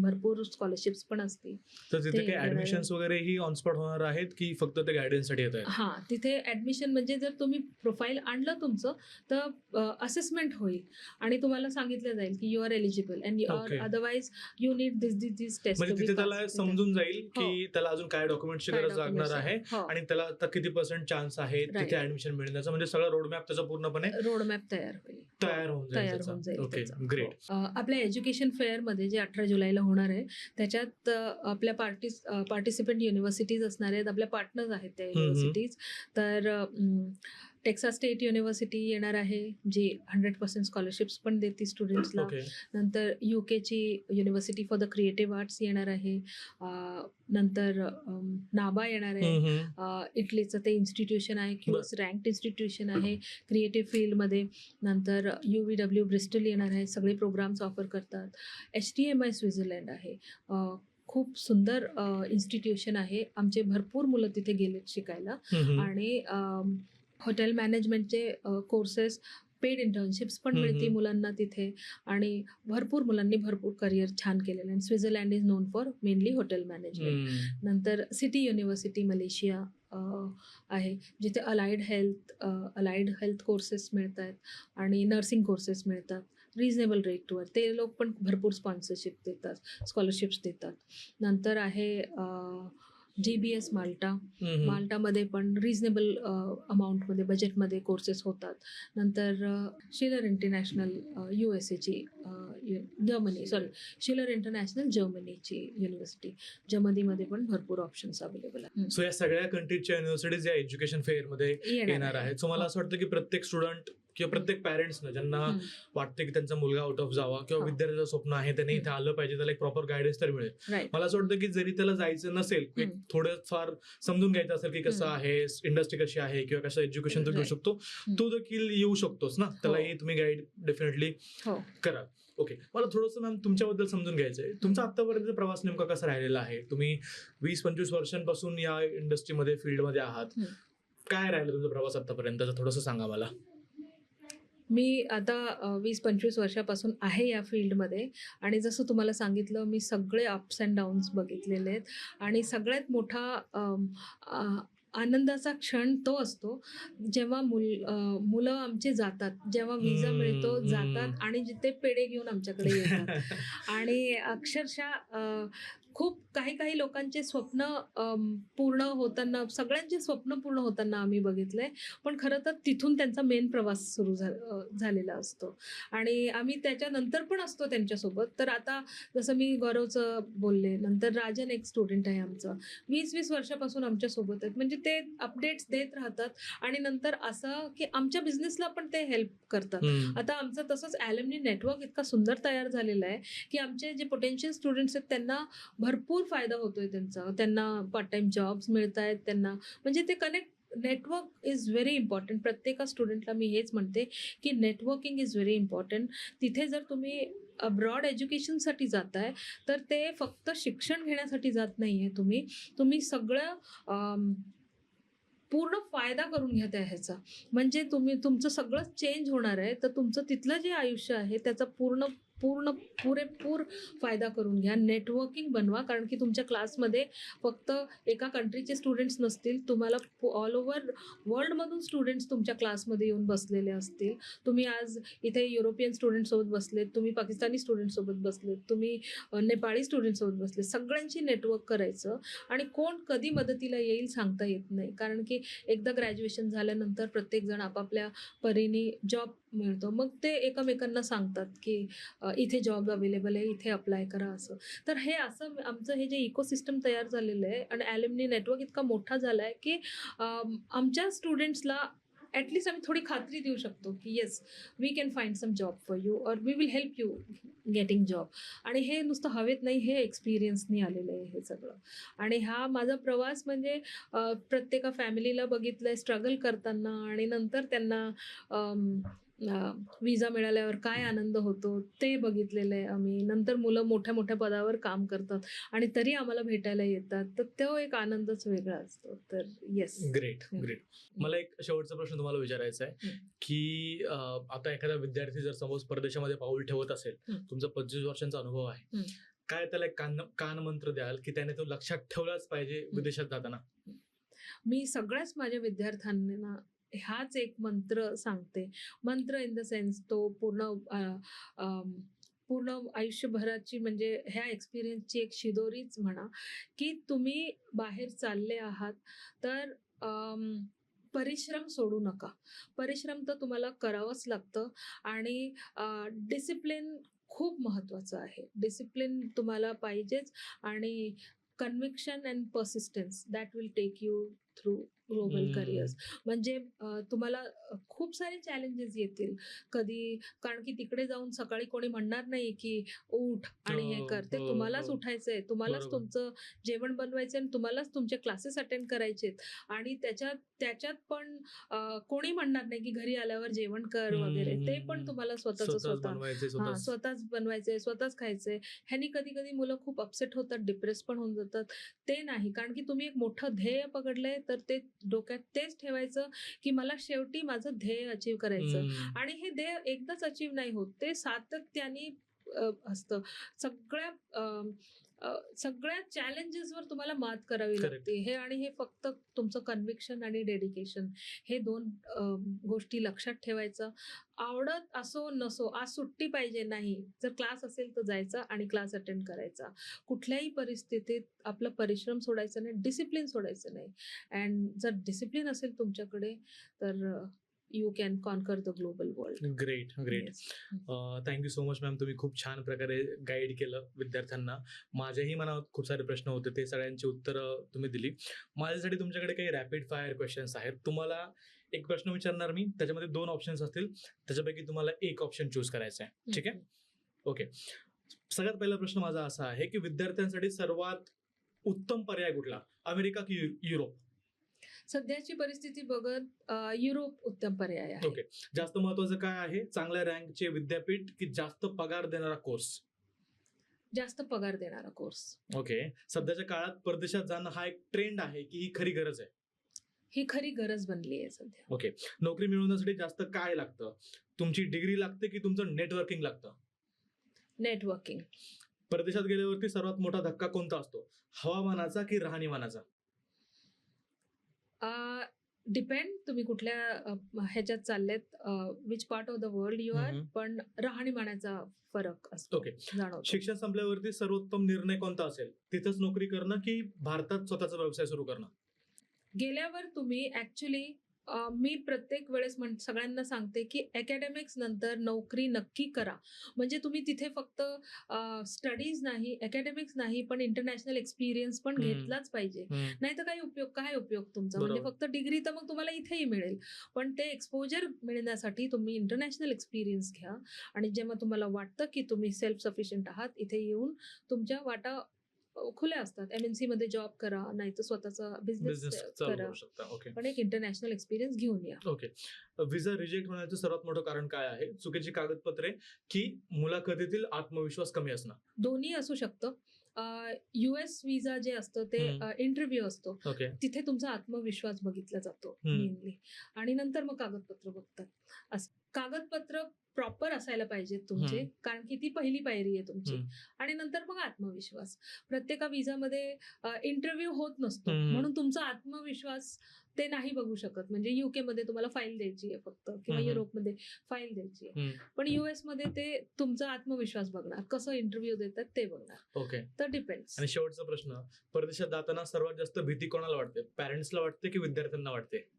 भरपूर स्कॉलरशिप्स पण असतील.
तर तिथे
ते
काही
येणार आहे.
ऍडमिशन्स वगैरेही ऑन स्पॉट होणार आहेत की फक्त ते गायडन्ससाठी येत आहेत?
हां, तिथे ॲडमिशन म्हणजे जर तुम्ही प्रोफाईल आणलं तुमचं, तर असेसमेंट होईल आणि तुम्हाला सांगितलं जाईल की you are eligible and
Okay.
Otherwise you need this test.
म्हणजे तिथे त्याला समजून जाईल की त्याला अजून काय डॉक्युमेंटची गरज लागणार आहे आणि त्याला आता किती % चान्स आहे
Right.
तिथे ऍडमिशन मिळण्याचं, म्हणजे सगळं रोडमॅप त्याचा पूर्णपणे
रोडमॅप तयार होईल.
तयार होऊन
तयार होऊन
जाईल.
जाईल
ओके,
त्याचा.
ग्रेट.
हो. आपल्या एज्युकेशन फेअरमध्ये जे 18 जुलैला होणार आहे, त्याच्यात आपल्या पार्टिसिपंट युनिव्हर्सिटीज असणार आहेत, आपल्या पार्टनर्स आहेत त्या युनिव्हर्सिटीज. तर टेक्सास स्टेट युनिव्हर्सिटी येणार आहे, जी 100% स्कॉलरशिप्स पण देते स्टुडंट्सला.
ओके.
नंतर UKची University for the creative Arts येणार आहे. नंतर नाबा येणार आहे. इटलीचं ते इन्स्टिट्यूशन आहे, QS रँक्ड इन्स्टिट्यूशन आहे क्रिएटिव्ह फील्डमध्ये. नंतर UVW ब्रिस्टल येणार आहे, सगळे प्रोग्राम्स ऑफर करतात. HTMI स्वित्झर्लंड आहे, खूप सुंदर इन्स्टिट्यूशन आहे. आमचे भरपूर मुलं तिथे गेलेत शिकायला. आणि हॉटेल मॅनेजमेंटचे कोर्सेस, पेड इंटर्नशिप्स पण मिळते मुलांना तिथे. आणि भरपूर मुलांनी भरपूर करिअर छान केलेलं आहे. Switzerland is non for mainly hotel management. नंतर सिटी युनिव्हर्सिटी मलेशिया आहे, जिथे अलाइड हेल्थ कोर्सेस मिळत आहेत आणि नर्सिंग कोर्सेस मिळतात रिजनेबल रेटवर. ते लोक पण भरपूर स्पॉन्सरशिप देतात, स्कॉलरशिप्स देतात. नंतर आहे GBS माल्टा. माल्टामध्ये पण रिजनेबल अमाऊंटमध्ये, बजेटमध्ये कोर्सेस होतात. नंतर शिलर इंटरनॅशनल USAची शिलर इंटरनॅशनल जर्मनीची युनिव्हर्सिटी. जर्मनीमध्ये पण भरपूर ऑप्शन्स अवेलेबल आहेत.
सो या सगळ्या कंट्रीजच्या युनिव्हर्सिटीज या एज्युकेशन फेअर मध्ये येणार आहेत. सो मला असं वाटतं की प्रत्येक स्टुडंट किंवा प्रत्येक पॅरेंट्सना ज्यांना वाटतं की त्यांचा मुलगा आउट ऑफ जावा किंवा विद्यार्थ्याचं स्वप्न आहे त्याने इथे आलं पाहिजे, त्याला एक प्रॉपर गायडन्स तर मिळेल. मला असं वाटतं की जरी त्याला जायचं नसेल, थोडं फार समजून घ्यायचं असेल की कसं आहे इंडस्ट्री, कशी आहे किंवा कसं एज्युकेशन तो घेऊ शकतो, तो देखील येऊ शकतोच ना. त्यालाही तुम्ही गाईड डेफिनेटली करा. ओके, मला थोडंसं मॅम तुमच्याबद्दल समजून घ्यायचंय. तुमचा आतापर्यंत प्रवास नेमका कसा राहिलेला आहे? तुम्ही 20-25 वर्षांपासून या इंडस्ट्रीमध्ये, फील्डमध्ये आहात. काय राहिलं तुमचा प्रवास आतापर्यंतचा, थोडंसं सांगा मला.
मी आता 20-25 वर्षापासून आहे या फील्डमध्ये आणि जसं तुम्हाला सांगितलं, मी सगळे अप्स अँड डाऊन्स बघितलेले आहेत. आणि सगळ्यात मोठा आनंदाचा क्षण तो असतो जेव्हा मुलं आमचे जातात, जेव्हा विजा मिळतो, जातात आणि जिथे पेढे घेऊन आमच्याकडे येतात. आणि अक्षरशः खूप काही लोकांचे स्वप्न पूर्ण होताना, सगळ्यांचे स्वप्न पूर्ण होताना आम्ही बघितलंय. पण खरं तर तिथून त्यांचा मेन प्रवास सुरू झालेला असतो आणि आम्ही त्याच्यानंतर पण असतो त्यांच्यासोबत. तर आता जसं मी गौरवचं बोलले, नंतर राजन एक स्टुडंट आहे आमचं, 20-20 वर्षापासून आमच्यासोबत आहेत. म्हणजे ते अपडेट्स देत राहतात आणि नंतर असं की आमच्या बिझनेसला पण ते हेल्प करतात. आता आमचं तसंच ॲल्युमनी नेटवर्क इतका सुंदर तयार झालेला आहे की आमचे जे पोटेन्शियल स्टुडंट्स आहेत त्यांना भरपूर फायदा होतोय त्यांचा. त्यांना पार्ट टाइम जॉब्स मिळत आहेत, त्यांना म्हणजे ते नेटवर्क इज व्हेरी इम्पॉर्टंट. प्रत्येक स्टुडंटला मी हेच म्हणते की नेटवर्किंग इज व्हेरी इम्पॉर्टंट. तिथे जर तुम्ही अब्रॉड एज्युकेशनसाठी जाताय तर ते फक्त शिक्षण घेण्यासाठी जात नाही आहे. तुम्ही सगळं पूर्ण फायदा करून घ्या त्या ह्याचा. म्हणजे तुमचं सगळं चेंज होणार आहे. तर तुमचं तिथलं जे आयुष्य आहे त्याचा पुरेपूर फायदा करून घ्या. नेटवर्किंग बनवा, कारण की तुमच्या क्लासमध्ये फक्त एका कंट्रीचे स्टुडंट्स नसतील, तुम्हाला ऑल ओव्हर वर्ल्डमधून स्टुडंट्स तुमच्या क्लासमध्ये येऊन बसलेले असतील. तुम्ही आज इथे युरोपियन स्टुडंटसोबत बसलेत, तुम्ही पाकिस्तानी स्टुडंटसोबत बसलेत, तुम्ही नेपाळी स्टुडंटसोबत बसले. सगळ्यांची नेटवर्क करायचं आणि कोण कधी मदतीला येईल सांगता येत नाही. कारण की एकदा ग्रॅज्युएशन झाल्यानंतर प्रत्येकजण आपापल्या परीने जॉब मिळतो, मग ते एकमेकांना सांगतात की इथे जॉब अवेलेबल आहे, इथे अप्लाय करा असं. तर हे असं आमचं हे जे इकोसिस्टम तयार झालेलं आहे आणि ॲल्युमनी नेटवर्क इतका मोठा झाला आहे की आमच्या स्टुडंट्सला ॲटलिस्ट आम्ही थोडी खात्री देऊ शकतो की yes we can find some job for you or we will help you getting job. आणि हे नुसतं हवेत नाही, हे एक्सपिरियन्सनी आलेलं आहे हे सगळं. आणि हा माझा प्रवास म्हणजे प्रत्येका फॅमिलीला बघितलं आहे स्ट्रगल करताना आणि नंतर त्यांना विजा मिळाल्यावर काय आनंद होतो ते बघितलेलं आहे आम्ही. नंतर मुलं मोठ्या मोठ्या पदावर काम करतात आणि तरी आम्हाला भेटायला येतात, तर तो एक आनंदच वेगळा असतो. तर येस.
Great great. मला एक शेवटचा प्रश्न तुम्हाला विचारायचा आहे की आता एखादा विद्यार्थी जर समोर परदेशामध्ये पाऊल ठेवत असेल, तुमचा 25 वर्षांचा अनुभव आहे, काय त्याला एक कान मंत्र द्याल की त्याने तो लक्षात ठेवलाच पाहिजे विदेशात जाताना?
मी सगळ्याच माझ्या विद्यार्थ्यांना हाच एक मंत्र सांगते. मंत्र इन द सेन्स तो पूर्ण आयुष्यभराची म्हणजे ह्या एक्सपिरियन्सची एक शिदोरीच म्हणा, की तुम्ही बाहेर चालले आहात तर परिश्रम सोडू नका. परिश्रम तर तुम्हाला करावंच लागतं आणि डिसिप्लिन खूप महत्त्वाचं आहे. डिसिप्लिन तुम्हाला पाहिजेच आणि conviction and persistence that will take you through global careers. म्हणजे तुम्हाला खूप सारे चॅलेंजेस येतील कधी, कारण की तिकडे जाऊन सकाळी कोणी म्हणणार नाही की उठ आणि हे कर. ते तुम्हालाच उठायचंय, तुम्हालाच तुमचं जेवण बनवायचं आणि तुम्हालाच तुमचे क्लासेस अटेंड करायचे आणि त्याच्यात पण कोणी म्हणणार नाही की घरी आल्यावर जेवण कर वगैरे. ते पण तुम्हाला स्वतःच बनवायचंय, स्वतःच खायचंय. ह्यानी कधी कधी मुलं खूप अपसेट होतात, डिप्रेस पण होऊन जातात. ते नाही, कारण की तुम्ही एक मोठं ध्येय पकडलंय तर ते डोक्यात तेच ठेवायचं की मला शेवटी माझं ध्येय अचीव करायचं. आणि हे ध्येय एकदाच अचीव नाही होत, ते सातत्याने असतं. सगळ्या चॅलेंजेसवर तुम्हाला मात करावी लागते. हे आणि हे फक्त तुमचं कन्व्हिक्शन आणि डेडिकेशन, हे 2 गोष्टी लक्षात ठेवायचं. आवडत असो नसो, आज सुट्टी पाहिजे नाही, जर क्लास असेल तर जायचा आणि क्लास अटेंड करायचा. कुठल्याही परिस्थितीत आपला परिश्रम सोडायचा नाही, डिसिप्लिन सोडायचं नाही. अँड जर डिसिप्लिन असेल तुमच्याकडे तर you can conquer the global world.
Great great. Thank you so much ma'am. तुम्ही खूप छान प्रकारे गाईड केलं विद्यार्थ्यांना. माझ्याही मनात खूप सारे प्रश्न होते, ते सगळ्यांची उत्तरं तुम्ही दिली. माझ्यासाठी तुमच्याकडे काही रॅपिड फायर क्वेश्चन्स आहेत. तुम्हाला एक प्रश्न विचारणार मी, त्याच्यामध्ये 2 ऑप्शन्स असतील, त्याच्यापैकी तुम्हाला एक ऑप्शन चूज करायचा आहे. ठीक आहे? ओके. सगळ्यात पहिला प्रश्न माझा असा आहे की विद्यार्थ्यांसाठी सर्वात उत्तम पर्याय कुठला, अमेरिका की युरोप?
सध्याची परिस्थिती बघत युरोप उत्तम पर्याय आहे.
ओके. जास्त महत्वाचं काय आहे, चांगल्या रँकचे विद्यापीठ की जास्त पगार देणारा कोर्स?
जास्त पगार देणारा कोर्स.
ओके. सध्याच्या काळात परदेशात जाणं हा एक ट्रेंड आहे की ही खरी गरज आहे?
ही खरी गरज बनली आहे सध्या.
ओके. नोकरी मिळवण्यासाठी जास्त काय लागतं, तुमची डिग्री लागते की तुमचं नेटवर्किंग लागतं?
नेटवर्किंग.
परदेशात गेल्यावरती सर्वात मोठा धक्का कोणता असतो, हवामानाचा की राहणीमानाचा?
डिपेंड तुम्ही कुठल्या ह्याच्यात चाललेत, which part of the world you are, पण राहणीमानाचा फरक असतो.
ओके.
जाणवतो.
शिक्षण संपल्यावरती सर्वोत्तम निर्णय कोणता असेल, तिथंच नोकरी करणं की भारतात स्वतःचा व्यवसाय सुरू करणं?
गेल्यावर तुम्ही ऍक्च्युली मी प्रत्येक वेळेस सगळ्यांना सांगते की अकॅडमिक्स नंतर नोकरी नक्की करा. म्हणजे तुम्ही तिथे फक्त स्टडीज नाही, अकॅडमिक्स नाही, पण इंटरनॅशनल एक्सपिरियन्स पण घेतलाच पाहिजे. नाही तर काय उपयोग तुमचा? म्हणजे फक्त डिग्री तर मग तुम्हाला इथेही मिळेल, पण ते एक्सपोजर मिळण्यासाठी तुम्ही इंटरनॅशनल एक्सपिरियन्स घ्या. आणि जेव्हा तुम्हाला वाटतं की तुम्ही सेल्फ सफिशियंट आहात, इथे येऊन तुमच्या वाटा खुल्या असतात. MNC मध्ये जॉब करा, नाही तर स्वतःचा बिझनेस करा, पण एक इंटरनॅशनल एक्सपिरियन्स घेऊन या.
ओके. विजा रिजेक्ट होण्याचं सर्वात मोठं कारण काय आहे, चुकीची कागदपत्रे की मुलाखतीतील आत्मविश्वास कमी असणं?
दोन्ही असू शकतं. US विजा जे असतं ते इंटरव्ह्यू असतो, तिथे तुमचा आत्मविश्वास बघितला जातो मेनली, आणि नंतर मग कागदपत्र बघतात. असं कागदपत्र प्रॉपर असायला पाहिजेत तुमचे, कारण की ती पहिली पायरी आहे तुमची. आणि नंतर मग आत्मविश्वास. प्रत्येका विजामध्ये इंटरव्ह्यू होत नसतो, म्हणून तुमचा आत्मविश्वास ते नाही बघू शकत. म्हणजे UK मध्ये तुम्हाला फाईल द्यायची आहे फक्त, किंवा युरोपमध्ये फाईल द्यायची आहे, पण US मध्ये ते तुमचा आत्मविश्वास बघणार, कसं इंटरव्ह्यू देतात ते बघणार.
ओके.
तर डिपेंड्स.
आणि शेवटचा प्रश्न, परदेशात जाताना सर्वात जास्त भीती कोणाला वाटते, पॅरेंट्सला वाटते की विद्यार्थ्यांना वाटते?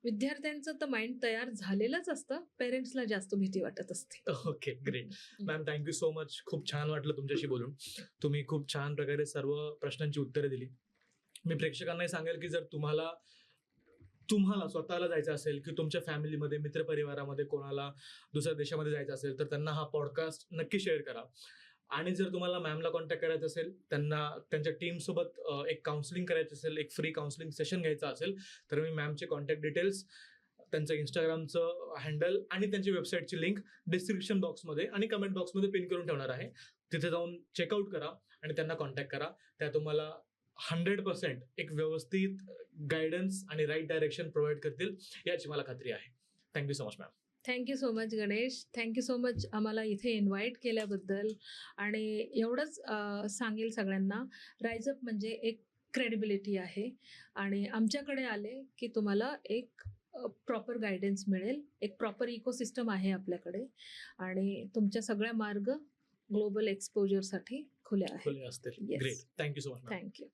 विद्यार्थ्यांचं तर माइंड तयार झालेलंच असतं, पेरेंट्सला जास्त भीती वाटत असते.
Okay. Great ma'am, thank you so much. खूप छान वाटलं तुमच्याशी बोलून. तुम्ही खूप छान प्रकारे सर्व प्रश्नांची उत्तरे दिली. मी प्रेक्षकांनाही सांगेल की जर तुम्हाला तुम्हाला स्वतःला जायचं असेल की तुमच्या फॅमिलीमध्ये मित्रपरिवारामध्ये कोणाला दुसऱ्या देशामध्ये जायचं असेल तर त्यांना हा पॉडकास्ट नक्की शेअर करा. आणि जर तुम्हाला मॅमला कॉन्टॅक्ट करायचं असेल, त्यांना त्यांच्या टीमसोबत एक काउन्सिलिंग करायचं असेल, एक फ्री काउन्सिलिंग सेशन घ्यायचं असेल, तर मी मॅमचे कॉन्टॅक्ट डिटेल्स, त्यांचं इंस्टाग्रामचं हँडल आणि त्यांची वेबसाईटची लिंक डिस्क्रिप्शन बॉक्समध्ये आणि कमेंट बॉक्समध्ये पिन करून ठेवणार आहे. तिथे जाऊन चेकआउट करा आणि त्यांना कॉन्टॅक्ट करा. त्या तुम्हाला 100% एक व्यवस्थित गायडन्स आणि राईट डायरेक्शन प्रोव्हाइड करतील याची मला खात्री आहे. Thank you so much ma'am.
Thank you so much Ganesh. Thank you so much आम्हाला इथे इन्व्हाइट केल्याबद्दल. आणि एवढंच सांगेल सगळ्यांना, राईज अप म्हणजे एक क्रेडिबिलिटी आहे आणि आमच्याकडे आले की तुम्हाला एक प्रॉपर गायडन्स मिळेल, एक प्रॉपर इकोसिस्टम आहे आपल्याकडे आणि तुमच्या सगळ्या मार्ग ग्लोबल एक्सपोजरसाठी खुले आहेत.
खुले असतील.
Yes.
Great. Thank you so much ma'am.
Thank you.